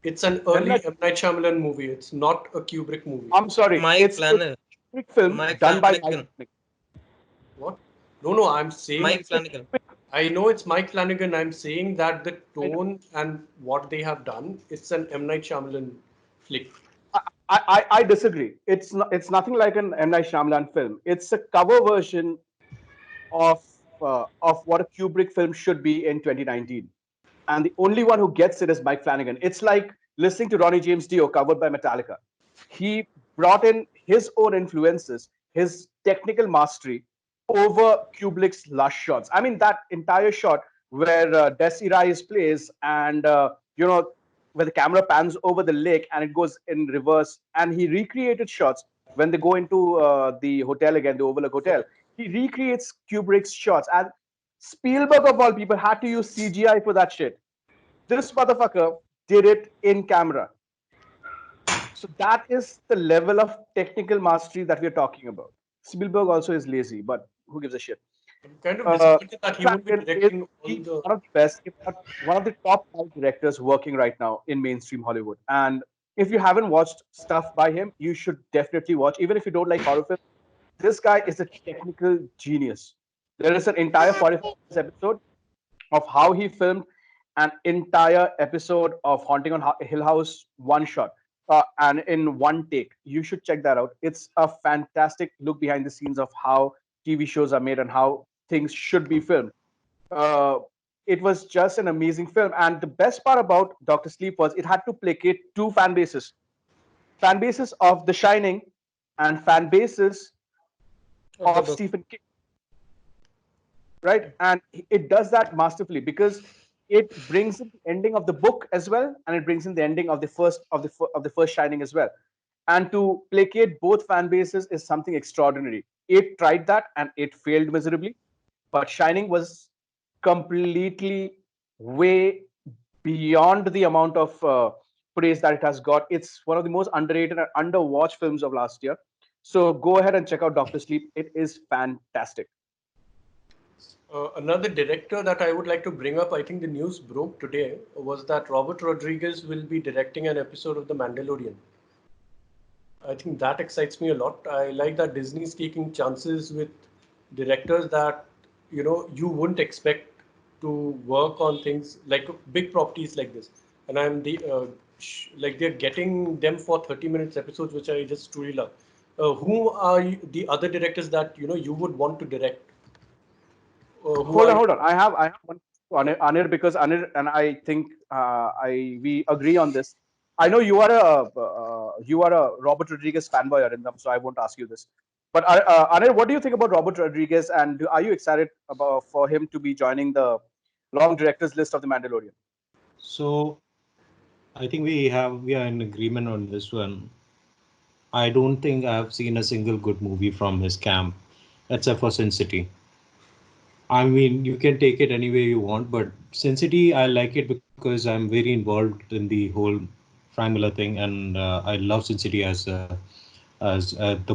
It's an M. early Night, M. Night Shyamalan movie. It's not a Kubrick movie. I'm sorry, Mike it's Flanagan. a Kubrick film Mike done by Mike Flanagan. Flanagan. What? No, I'm saying Mike It's a Flanagan. Kubrick. I know it's Mike Flanagan. I'm saying that the I know. tone and what they have done, it's an M. Night Shyamalan flick. I disagree. It's nothing like an M. Night Shyamalan film. It's a cover version of of what a Kubrick film should be in 2019. And the only one who gets it is Mike Flanagan. It's like listening to Ronnie James Dio covered by Metallica. He brought in his own influences, his technical mastery over Kubrick's last shots. I mean, that entire shot where Desi Rise plays, and where the camera pans over the lake and it goes in reverse, and he recreated shots when they go into the hotel again, the Overlook Hotel. He recreates Kubrick's shots, and Spielberg of all people had to use CGI for that shit. This motherfucker did it in camera. So that is the level of technical mastery that we're talking about. Spielberg also is lazy, but who gives a shit? I'm kind of disappointed that Mike he won't be Flanagan is directing all the, the. one of the best, if not one of the top five directors working right now in mainstream Hollywood. And if you haven't watched stuff by him, you should definitely watch. Even if you don't like horror films, this guy is a technical genius. There is an entire 45 minutes episode of how he filmed an entire episode of Haunting on Hill House one shot, and in one take. You should check that out. It's a fantastic look behind the scenes of how TV shows are made and how things should be filmed. Uh, it was just an amazing film, and the best part about Doctor Sleep was it had to placate two fan bases of The Shining and fan bases Of the of book. Stephen King, right? And it does that masterfully because it brings in the ending of the book as well, and it brings in the ending of the first Shining as well. And to placate both fan bases is something extraordinary. It tried that and it failed miserably, but Shining was completely way beyond the amount of praise that it has got. It's one of the most underrated and underwatched films of last year. So go ahead and check out Doctor Sleep. It is fantastic. Another director that I would like to bring up, I think the news broke today, was that Robert Rodriguez will be directing an episode of The Mandalorian. I think that excites me a lot. I like that Disney's taking chances with directors that you wouldn't expect to work on things like big properties like this. And like they're getting them for 30 minutes episodes, which I just truly love. Who are the other directors that you would want to direct? Who Hold are on, hold on. I have one to Anir, because Anir and I think I we agree on this. I know you are a Robert Rodriguez fanboy, Arindam, so I won't ask you this. But Anir, what do you think about Robert Rodriguez, and are you excited about for him to be joining the long directors list of the Mandalorian? So I think we are in agreement on this one. I don't think I've seen a single good movie from his camp, except for Sin City. I mean, you can take it any way you want, but Sin City, I like it because I'm very involved in the whole Frank Miller thing, and I love Sin City as the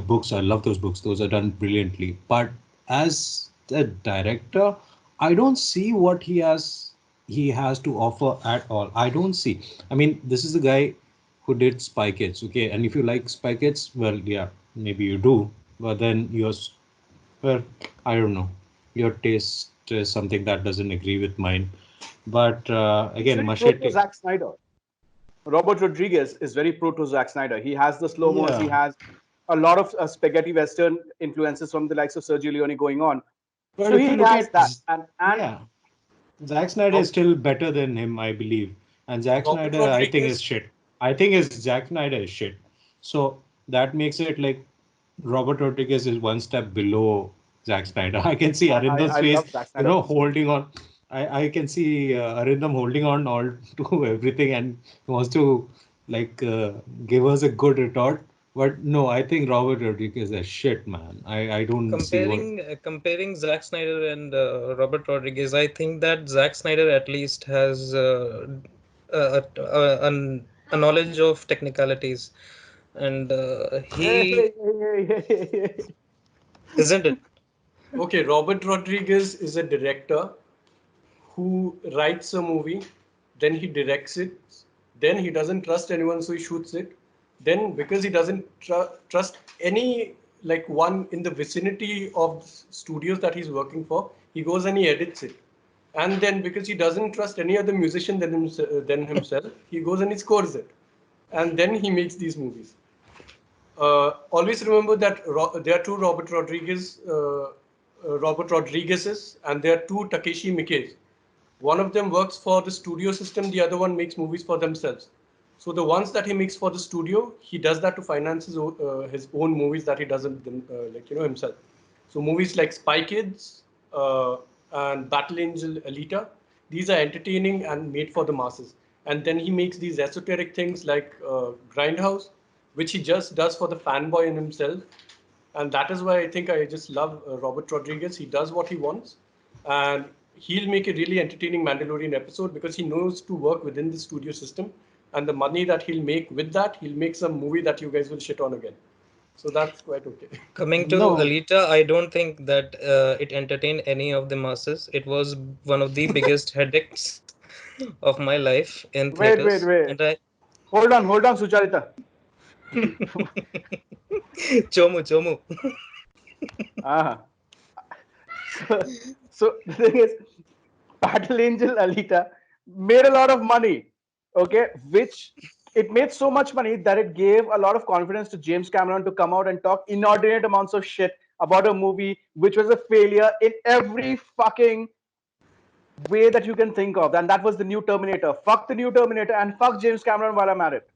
books. I love those books; those are done brilliantly. But as the director, I don't see what he has to offer at all. I don't see. I mean, this is the guy who did Spy Kids, okay? And if you like Spy Kids, well, yeah, maybe you do, but then well, I don't know. Your taste is something that doesn't agree with mine. But He's again, very pro to Machete. Zack Snyder. Robert Rodriguez is very pro to Zack Snyder. He has the slow mos. He Yeah, has a lot of spaghetti western influences from the likes of Sergio Leone going on. but So if you he look has at, that, and yeah, Zack Snyder is Rob, still better than him, I believe. And Zack Robert Snyder, I think, is Rodriguez? shit. I think is Zack Snyder is shit. So that makes it like Robert Rodriguez is one step below Zack Snyder. I can see Arindam's I face, love Zack Snyder personally. holding on. I can see Arindam holding on all to everything and he wants to like give us a good retort. But no, I think Robert Rodriguez is shit, man. I don't see what. Comparing Zack Snyder and Robert Rodriguez, I think that Zack Snyder at least has a knowledge of technicalities, and Hey, he hey, hey, hey, hey, hey, hey. isn't it. Okay, Robert Rodriguez is a director who writes a movie, then he directs it, then he doesn't trust anyone, so he shoots it. Then, because he doesn't trust any like one in the vicinity of studios that he's working for, he goes and he edits it. And then, because he doesn't trust any other musician than himself, he goes and he scores it. And then he makes these movies. Always remember that there are two Robert Rodriguez's, and there are two Takeshi Miike's. One of them works for the studio system, the other one makes movies for themselves. So the ones that he makes for the studio, he does that to finance his own movies that he doesn't himself. So movies like Spy Kids and Battle Angel Alita, these are entertaining and made for the masses. And then he makes these esoteric things like Grindhouse, which he just does for the fanboy in himself. And that is why I think I just love Robert Rodriguez. He does what he wants, and he'll make a really entertaining Mandalorian episode because he knows to work within the studio system. And the money that he'll make with that, he'll make some movie that you guys will shit on again. So that's quite okay. Coming to No, Alita, I don't think that it entertained any of the masses. It was one of the biggest headaches of my life in Wait, wait, theaters, wait. and I Hold on, Sucharita. chomu chomu. Ah, so, so the thing is, Battle Angel Alita made a lot of money, okay, which it made so much money that it gave a lot of confidence to James Cameron to come out and talk inordinate amounts of shit about a movie which was a failure in every fucking way that you can think of. And that was the new Terminator. Fuck the new Terminator and fuck James Cameron while I'm at it.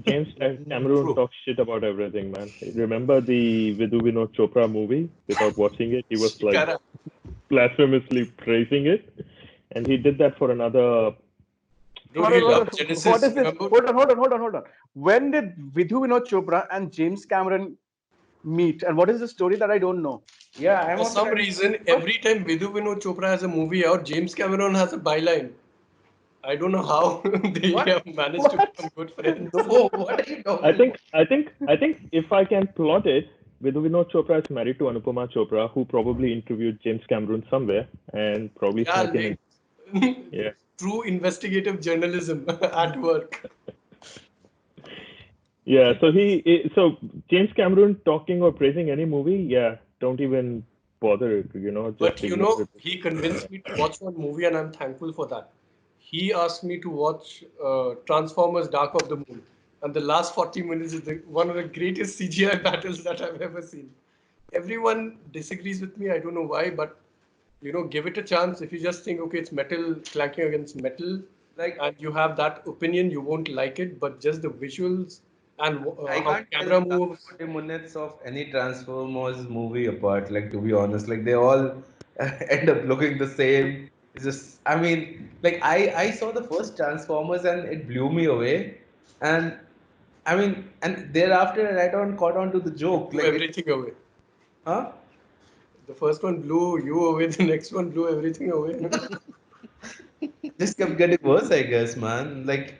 James Cameron true. talks shit about everything, man. Remember the Vidhu Vinod Chopra movie? Without watching it, he was like Shikara. blasphemously praising it. and he did that for another. Dude, Hold he on, hold on. loved What Genesis. is this? Remember? Hold on. When did Vidhu Vinod Chopra and James Cameron meet? And what is the story that I don't know? Yeah, I'm For also some trying to. reason, every time Vidhu Vinod Chopra has a movie out, James Cameron has a byline. I don't know how they What? have managed to What? become good friends. No, what are you I talking think about? I think I think if I can plot it, Vinod Chopra is married to Anupama Chopra, who probably interviewed James Cameron somewhere and probably Yeah, snuck in. like Yeah. true investigative journalism at work. Yeah, so James Cameron talking or praising any movie, yeah, don't even bother it, just But ignore it. he convinced me to watch one movie, and I'm thankful for that. He asked me to watch Transformers: Dark of the Moon, and the last 40 minutes is one of the greatest CGI battles that I've ever seen. Everyone disagrees with me. I don't know why, but give it a chance. If you just think, okay, it's metal clanking against metal, Like, and you have that opinion, you won't like it. But just the visuals and I how the can't tell camera the last moves. 40 minutes of any Transformers movie apart, like, to be honest. Like, they all end up looking the same. It's just, I mean, like, I saw the first Transformers and it blew me away. And, I mean, and thereafter, I right on caught on to the joke. Blew Like, it, everything away. huh? The first one blew you away. The next one blew everything away. Just kept getting worse, I guess, man. Like,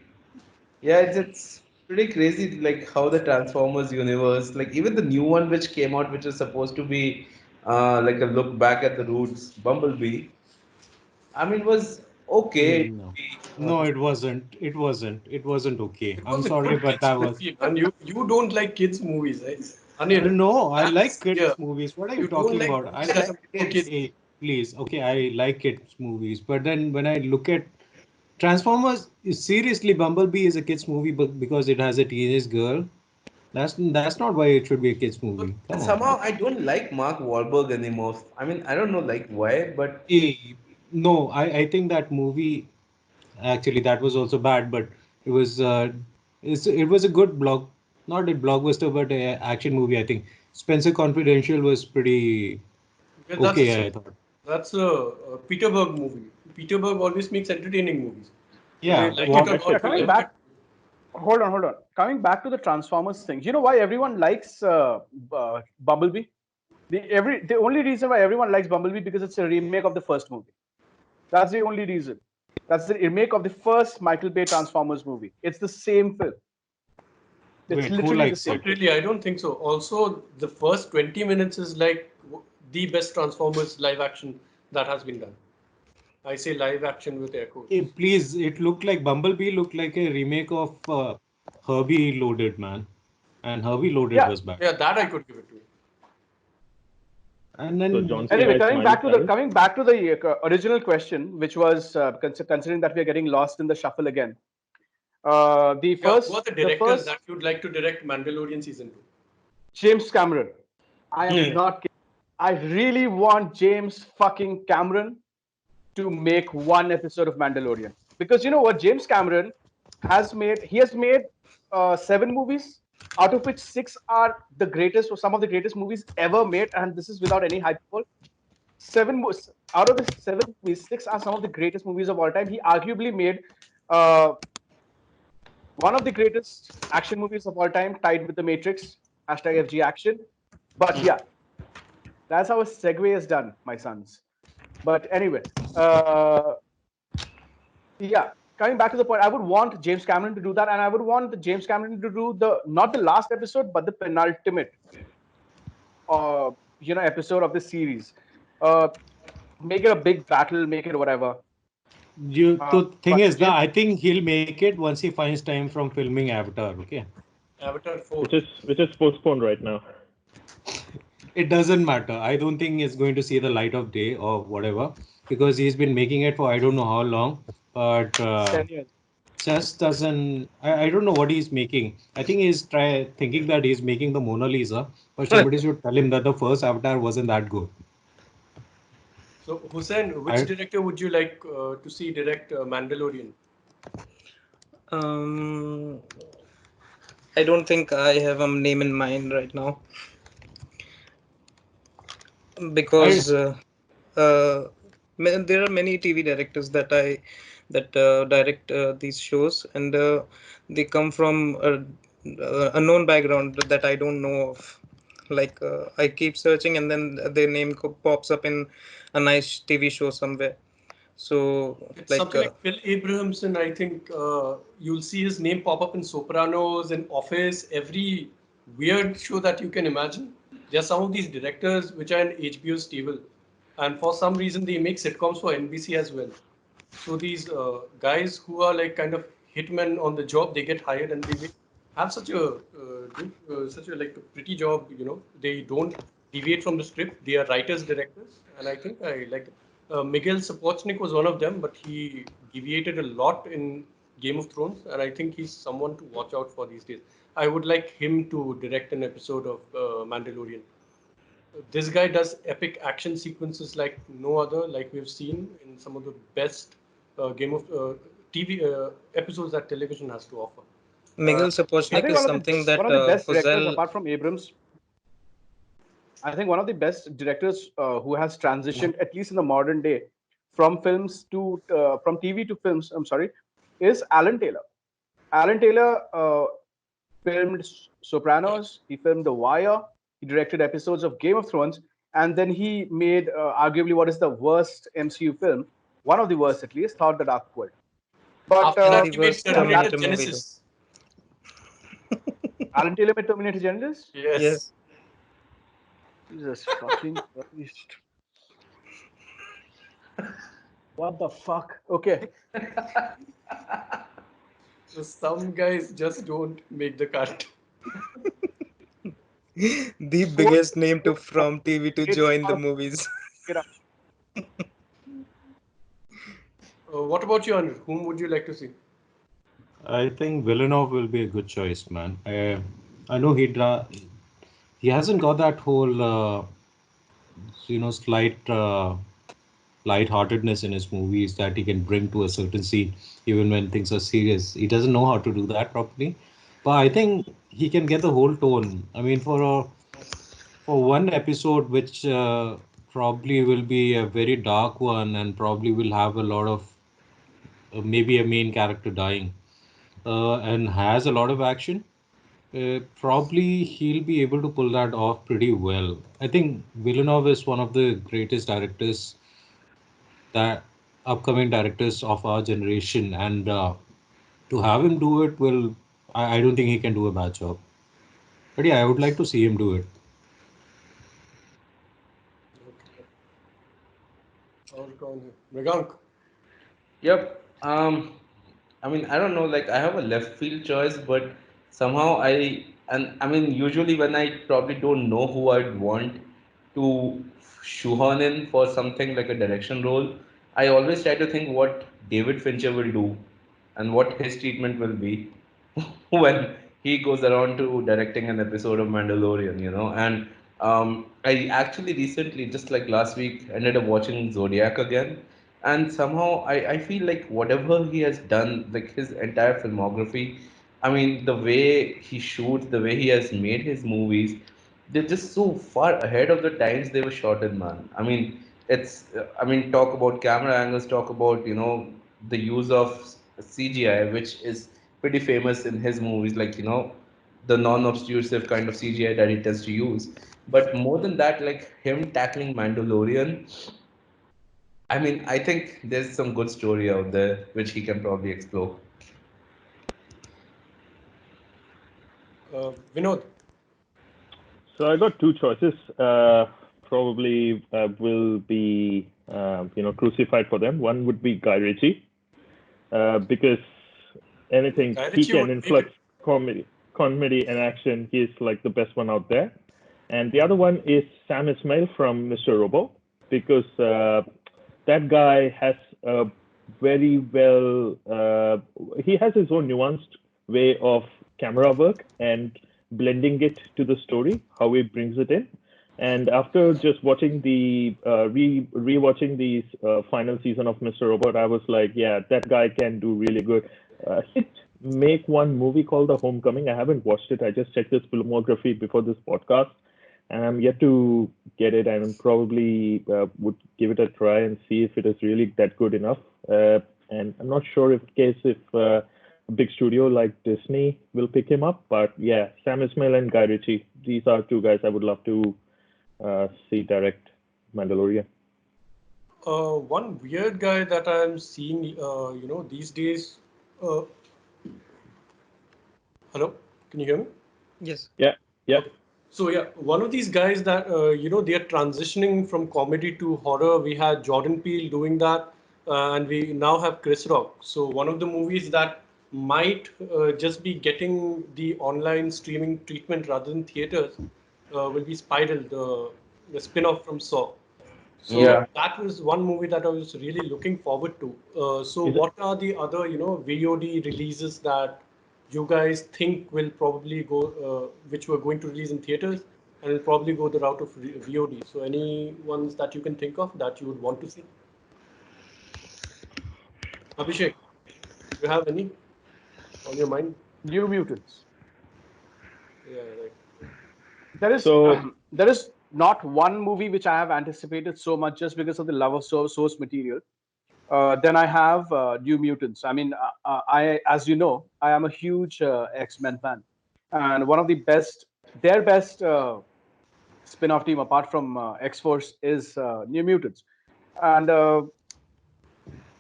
yeah, it's pretty crazy, like how the Transformers universe, like even the new one which came out, which is supposed to be like a look back at the roots, Bumblebee. I mean, was okay. No, no, it wasn't. It wasn't. It wasn't okay. It I'm was a sorry, good but kids that was. movie, man. You don't like kids movies, right? Anil, No, I like that's yeah. kids movies. What are you You don't talking like about? I movies that like are for Kids. kids. Hey, please. Okay, I like kids movies. But then when I look at Transformers, seriously, Bumblebee is a kids movie, but because it has a teenage girl, that's not why it should be a kids But movie. And Come on. somehow I don't like Mark Wahlberg anymore. I mean, I don't know like why, but Hey, no, I think that movie actually that was also bad, but it was it was a good not a blockbuster, but a action movie. I think Spencer Confidential was pretty because okay. I thought. that's a Peterberg movie. Peterberg always makes entertaining movies, whether you Yeah, like it or That's Yeah, not. it. You coming Yeah. like it. back. Hold on. Coming back to the Transformers thing. You know why everyone likes Bumblebee? The only reason why everyone likes Bumblebee because it's a remake of the first movie. That's the only reason. That's the remake of the first Michael Bay Transformers movie. It's the same film. It's wait, who literally the likes same it? Not film. really. I don't think so. Also, the first 20 minutes is like the best Transformers live action that has been done. I say live action with air quotes. Please, it looked like Bumblebee looked like a remake of Herbie Loaded, man, and Herbie Loaded Yeah. was bad. Yeah, that I could give it to you. And So then John Cena Anyway, is Miley Cyrus. coming back to the original question, which was considering that we are getting lost in the shuffle again. Yeah, who are the The directors first that you'd like to direct Mandalorian season 2? James Cameron. I am Hmm. not kidding. I really want James fucking Cameron to make one episode of Mandalorian because you know what James Cameron he has made 7 movies, out of which 6 are the greatest or some of the greatest movies ever made, and this is without any hyperbole. Out of the 7 movies, 6 are some of the greatest movies of all time. He arguably made uh, one of the greatest action movies of all time, tied with The Matrix. Hashtag FG action. But yeah, that's how a segue is done, my sons. But anyway, uh, yeah, coming back to the point, I would want James Cameron to do that, and I would want James Cameron to do the not the last episode, but the penultimate, uh, episode of the series. Uh, make it a big battle, make it whatever. the thing But is that James, I think he'll make it once he finds time from filming Avatar. Okay. Avatar 4. Which is postponed right now. It doesn't matter. I don't think it's going to see the light of day or whatever because he's been making it for I don't know how long. But 10 years. just doesn't. I don't know what he's making. I think he's thinking that he's making the Mona Lisa, but somebody should tell him that the first Avatar wasn't that good. So, Hussein, which I director would you like to see direct Mandalorian? Um, I don't think I have a name in mind right now I because uh, There are many TV directors that direct these shows, and they come from a unknown background that I don't know of. Like I keep searching, and then their name pops up in a nice TV show somewhere. So It's like something like Phil Abrahamson. I think you'll see his name pop up in Sopranos and Office, every weird show that you can imagine. There are some of these directors which are in HBO's stable, and for some reason they make sitcoms for NBC as well. So these guys who are like kind of hitmen on the job, they get hired and have such a such a like a pretty job. They don't deviate from the script. They are writers, directors, and I think I like it. Miguel Sapochnik was one of them, but he deviated a lot in Game of Thrones, and I think he's someone to watch out for these days. I would like him to direct an episode of Mandalorian. This guy does epic action sequences like no other, like we've seen in some of the best Game of TV episodes that television has to offer. Uh, Miguel I Sapochnik think is something one that of the best directors Fazal. apart from Abrams. I think one of the best directors who has transitioned, at least in the modern day, from films to from TV to films. I'm sorry, is Alan Taylor. Alan Taylor filmed Sopranos. He filmed The Wire. He directed episodes of Game of Thrones, and then he made arguably what is the worst MCU film, one of the worst at least, Thor: The Dark World. But After that, The he made worst that Terminator Terminator movie though. Genesis. Alan Taylor made Terminator Genesis. Yes. Yes. Jesus fucking Christ! What the fuck? Okay. So some guys just don't make the cut. The Fourth, biggest name to from TV to it's join the movies. What about you, Anirudh? Whom would you like to see? I think Villeneuve will be a good choice, man. I know he hasn't got that whole slight lightheartedness in his movies that he can bring to a certain scene, even when things are serious. He doesn't know how to do that properly, but I think he can get the whole tone. I mean, for one episode, which probably will be a very dark one, and probably will have a lot of maybe a main character dying, and has a lot of action. Probably he'll be able to pull that off pretty well. I think Villeneuve is one of the greatest directors, that upcoming directors of our generation, and to have him do it will, I don't think he can do a bad job. But yeah, I would like to see him do it. Okay. All gone here. Mrigank. Yep. I mean, I don't know. Like, I have a left field choice, but somehow I mean, usually when I probably don't know who I'd want to shoehorn in for something like a direction role, I always try to think what David Fincher will do and what his treatment will be when he goes around to directing an episode of Mandalorian, And I actually recently, just like last week, ended up watching Zodiac again. And somehow I feel like whatever he has done, like his entire filmography, I mean, the way he shoots, the way he has made his movies, they're just so far ahead of the times they were shot in, man. I mean, I mean, talk about camera angles, talk about, the use of CGI, which is pretty famous in his movies, like, the non-obtrusive kind of CGI that he tends to use. But more than that, like him tackling Mandalorian, I mean, I think there's some good story out there which he can probably explore. Vinod. So I got two choices. Probably will be crucified for them. One would be Guy Ritchie, because anything Guy he Ritchie can would maybe. influx comedy and action. He's like the best one out there. And the other one is Sam Ismail from Mr. Robo, because that guy has a very well. He has his own nuanced way of camera work and blending it to the story, how he brings it in. And after just watching the rewatching the final season of Mr. Robot, I was like, yeah, that guy can do really good. He make one movie called The Homecoming. I haven't watched it. I just checked his filmography before this podcast, and I'm yet to get it and probably would give it a try and see if it is really that good enough. And I'm not sure if case if a big studio like Disney will pick him up, but yeah, Sam Ismail and Guy Ritchie, these are two guys I would love to see direct Mandalorian. One weird guy that I'm seeing, these days. Uh, Hello, can you hear me? Yes. Yeah, yeah. Okay. So yeah, one of these guys that they are transitioning from comedy to horror. We had Jordan Peele doing that, and we now have Chris Rock. So one of the movies that might just be getting the online streaming treatment rather than theaters will be Spiral, the spin-off from Saw. So Yeah. that was one movie that I was really looking forward to. So Is it? what are the other, VOD releases that you guys think will probably go, which were going to release in theaters and will probably go the route of VOD? So any ones that you can think of that you would want to see? Abhishek, do you have any on your mind? New Mutants. Yeah, right. So There is not one movie which I have anticipated so much just because of the love of source material. Then I have New Mutants. I mean, as you know, I am a huge X-Men fan, and one of the best, their best spin-off team apart from X-Force is New Mutants, and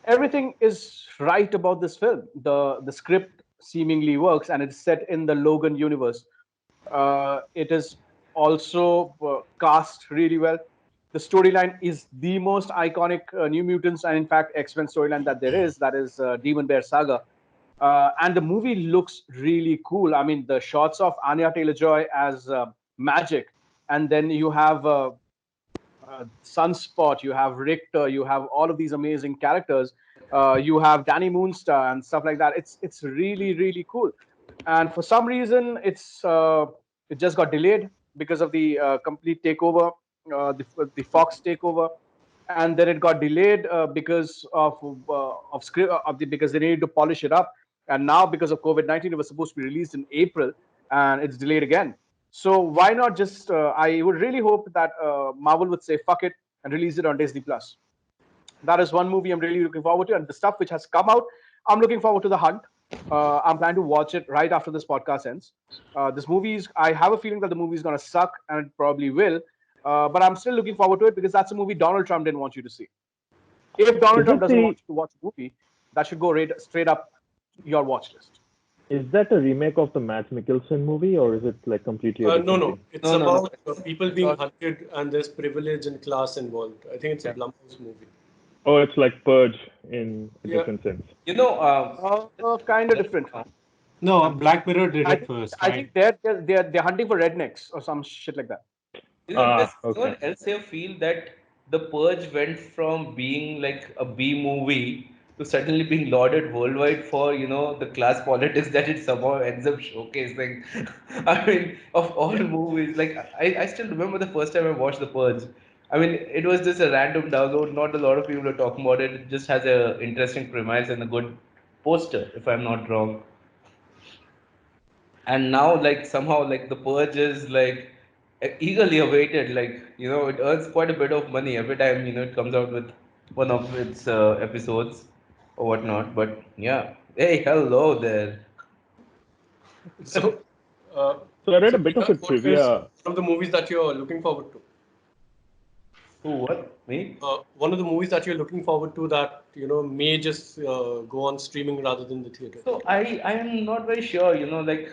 everything is right about this film. The script seemingly works, and it's set in the Logan universe. It is also cast really well. The storyline is the most iconic New Mutants and in fact X-Men storyline that there is. That is Demon Bear Saga, and the movie looks really cool. I mean, the shots of Anya Taylor-Joy as Magic, and then you have Sunspot, you have Richter, you have all of these amazing characters. You have Danny Moonstar and stuff like that. It's really cool. And for some reason, it just got delayed because of the complete takeover, the Fox takeover, and then it got delayed because of script of the because they needed to polish it up. And now because of COVID-19, it was supposed to be released in April, and it's delayed again. So why not just? I would really hope that Marvel would say fuck it and release it on Disney Plus. That is one movie I'm really looking forward to, and the stuff which has come out, I'm looking forward to The Hunt. I'm planning to watch it right after this podcast ends. This movie is. I have a feeling that the movie is gonna suck, and it probably will. But I'm still looking forward to it because that's a movie Donald Trump didn't want you to see. If Donald is Trump it doesn't want the you to watch a movie, that should go right, straight up your watch list. is that a remake of the Matt Mikkelsen movie or is it like completely a No, different no, thing? it's No, no, no. about people It's being all, hunted and there's privilege and class involved. I think it's a yeah. Blumhouse movie. Oh, it's like Purge in a Yeah. different sense. You know, Kind of different. No, I'm Black Mirror did I it think first, I think right? they're hunting for rednecks or some shit like that. Ah, Does okay. anyone else here feel that The Purge went from being like a B movie to suddenly being lauded worldwide for, the class politics that it somehow ends up showcasing? I mean, of all movies, like I still remember the first time I watched The Purge. I mean, it was just a random download. Not a lot of people are talking about it. It just has a interesting premise and a good poster, if I'm not wrong. And now like somehow like the purge is like eagerly awaited, like it earns quite a bit of money every time it comes out with one of its episodes or whatnot. But yeah, hey, hello there. So, uh, So I read so a bit of Vedant, a what is trivia. one of the movies that you're looking forward to? Who, what, me? One of the movies that you're looking forward to that may just go on streaming rather than the theater. So I am not very sure, like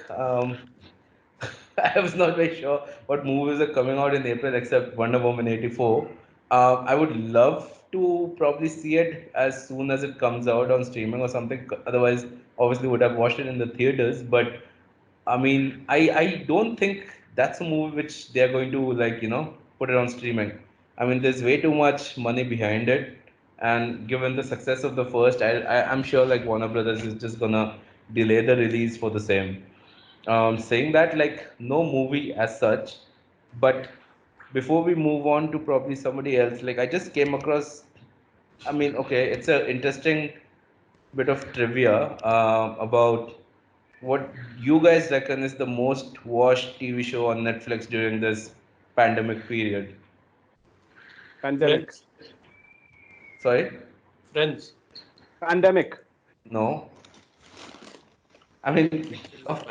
I was not very sure what movies are coming out in April except Wonder Woman 84. I would love to probably see it as soon as it comes out on streaming or something. Otherwise, obviously, would have watched it in the theaters. But I mean, I don't think that's a movie which they are going to like, put it on streaming. I mean, there's way too much money behind it. And given the success of the first, I'm sure like Warner Brothers is just gonna delay the release for the same. Saying that like no movie as such, but before we move on to probably somebody else, like I just came across, I mean, okay, it's an interesting bit of trivia about what you guys reckon is the most watched TV show on Netflix during this pandemic period. Pandemic. Friends. Sorry? Friends. Pandemic. No. I mean, It is not.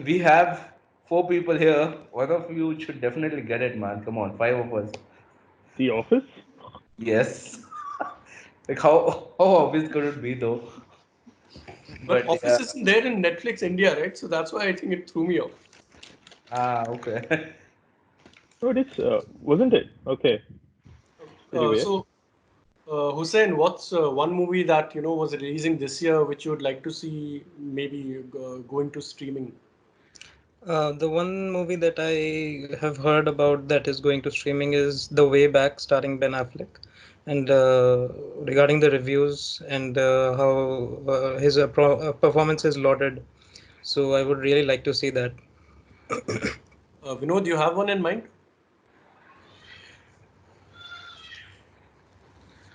we have four people here. One of you should definitely get it, man. Come on, five of us. The Office. Yes. Like how obvious could it be though? But But yeah. Office isn't there in Netflix India, right? So that's why I think it threw me off. Ah, okay. No, it is. Wasn't it? Okay. Pretty weird. Hussein, what's one movie that was releasing this year which you would like to see maybe going to streaming? The one movie that I have heard about that is going to streaming is The Way Back, starring Ben Affleck. And regarding the reviews and how his performance is lauded, so I would really like to see that. Vinod, you have one in mind?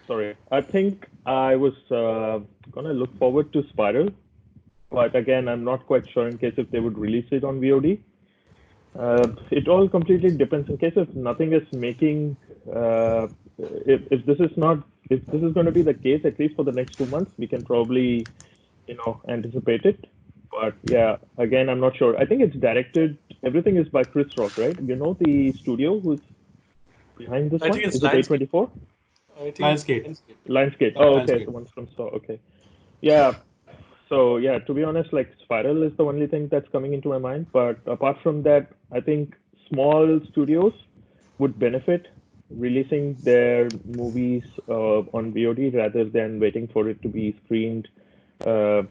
Sorry. I think I was gonna look forward to Spiral, but again, I'm not quite sure in case if they would release it on VOD. It all completely depends. In case if nothing is making, if this is not, if this is going to be the case, at least for the next 2 months, we can probably, anticipate it. But yeah, again, I'm not sure. I think it's directed. Everything is by Chris Rock, right? You know the studio who's behind this I one? think it's Is it Lionsgate. A24? I think it's Lionsgate. Lionsgate. Lionsgate. Oh, okay. Lionsgate. The ones from Saw. Okay. Yeah. So yeah, to be honest, like Spiral is the only thing that's coming into my mind. But apart from that, I think small studios would benefit releasing their movies on VOD rather than waiting for it to be screened. Uh,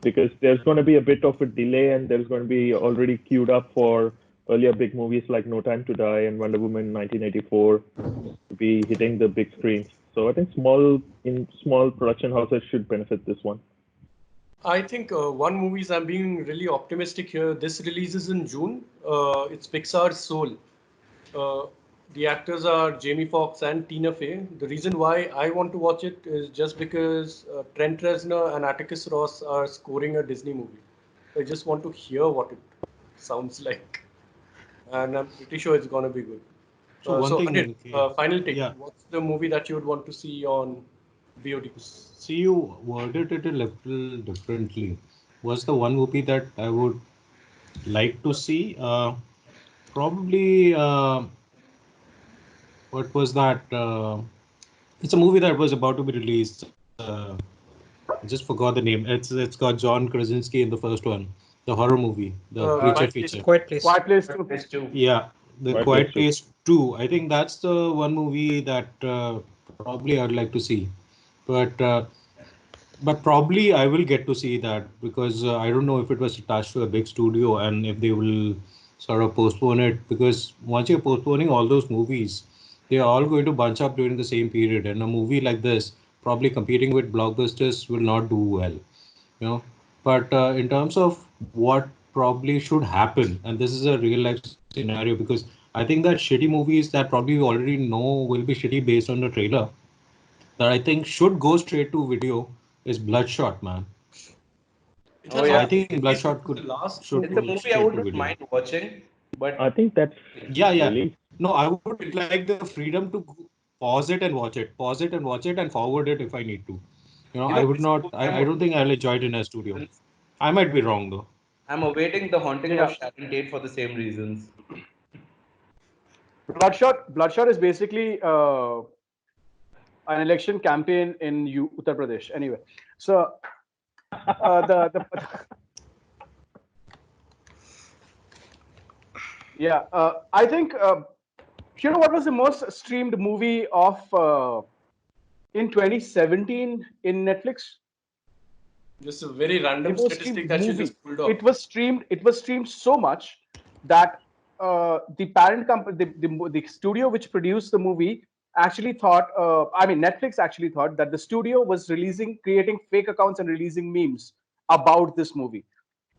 because there's going to be a bit of a delay, and there's going to be already queued up for earlier big movies like No Time to Die and Wonder Woman 1984 to be hitting the big screens. So I think small production houses should benefit this one. I think one movies I'm being really optimistic here. This releases in June. It's Pixar's Soul. Uh, the actors are Jamie Foxx and Tina Fey. The reason why I want to watch it is just because Trent Reznor and Atticus Ross are scoring a Disney movie. I just want to hear what it sounds like, and I'm pretty sure it's gonna be good. So one So thing, Anil, okay, final take. yeah. What's the movie that you would want to see on VOD? See, you worded it a little differently. Was the one movie that I would like to see? Probably. What was that? It's a movie that was about to be released. I just forgot the name. It's got John Krasinski in the first one, the horror movie, the creature Quiet feature. Place. Quiet Place. Quiet Place 2. Place two. Yeah, The Right, place Quiet two. Place 2. I think that's the one movie that probably I'd like to see. But probably I will get to see that because I don't know if it was attached to a big studio and if they will sort of postpone it because once you're postponing all those movies, they are all going to bunch up during the same period, and a movie like this probably competing with blockbusters will not do well, you know. But in terms of what probably should happen, and this is a real life scenario because I think that shitty movies that probably we already know will be shitty based on the trailer that I think should go straight to video is Bloodshot, man. It Oh has I yeah. already think released. Bloodshot This is could the last should It's a movie. go movie I straight to wouldn't video. mind watching, I but think that's Yeah, yeah. released. No, I would like the freedom to pause it and watch it, pause it and watch it, and forward it if I need to. You know, I would this not. movie I'm I don't think I'll enjoy it in a studio. I might be wrong though. awaiting the haunting of Yeah, Sharon Tate for the same reasons. Bloodshot is basically an election campaign in Uttar Pradesh. Anyway, so the yeah, I think what was the most streamed movie of in 2017 in Netflix? Just a very The random most statistic streamed that you movie. just pulled off. It was streamed so much that the parent company, the studio which produced the movie, actually thought. I mean, Netflix actually thought that the studio was creating fake accounts and releasing memes about this movie,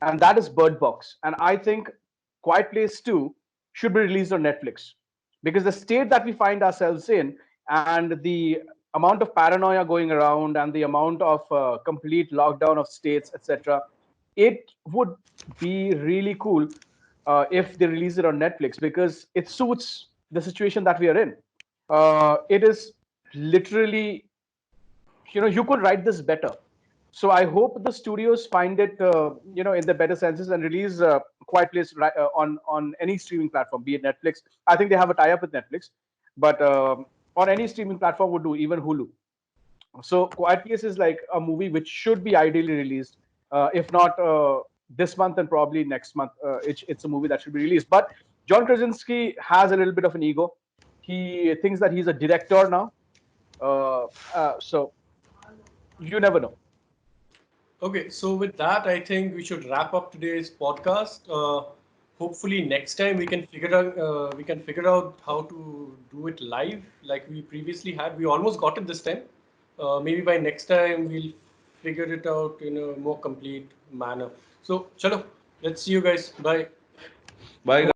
and that is Bird Box. And I think Quiet Place 2 should be released on Netflix because the state that we find ourselves in and the amount of paranoia going around and the amount of complete lockdown of states, etc., it would be really cool if they release it on Netflix because it suits the situation that we are in. It is literally, you could write this better. So I hope the studios find it, in the better senses and release Quiet Place on any streaming platform, be it Netflix. I think they have a tie-up with Netflix, but on any streaming platform would do, even Hulu. So Quiet Place is like a movie which should be ideally released, if not this month, and probably next month. It's a movie that should be released. But John Krasinski has a little bit of an ego. He thinks that he's a director now. So you never know. Okay, so with that, I think we should wrap up today's podcast. Hopefully, next time we can figure out how to do it live, like we previously had. We almost got it this time. Maybe by next time we'll figure it out in a more complete manner. So, chalo, let's see you guys. Bye. Bye,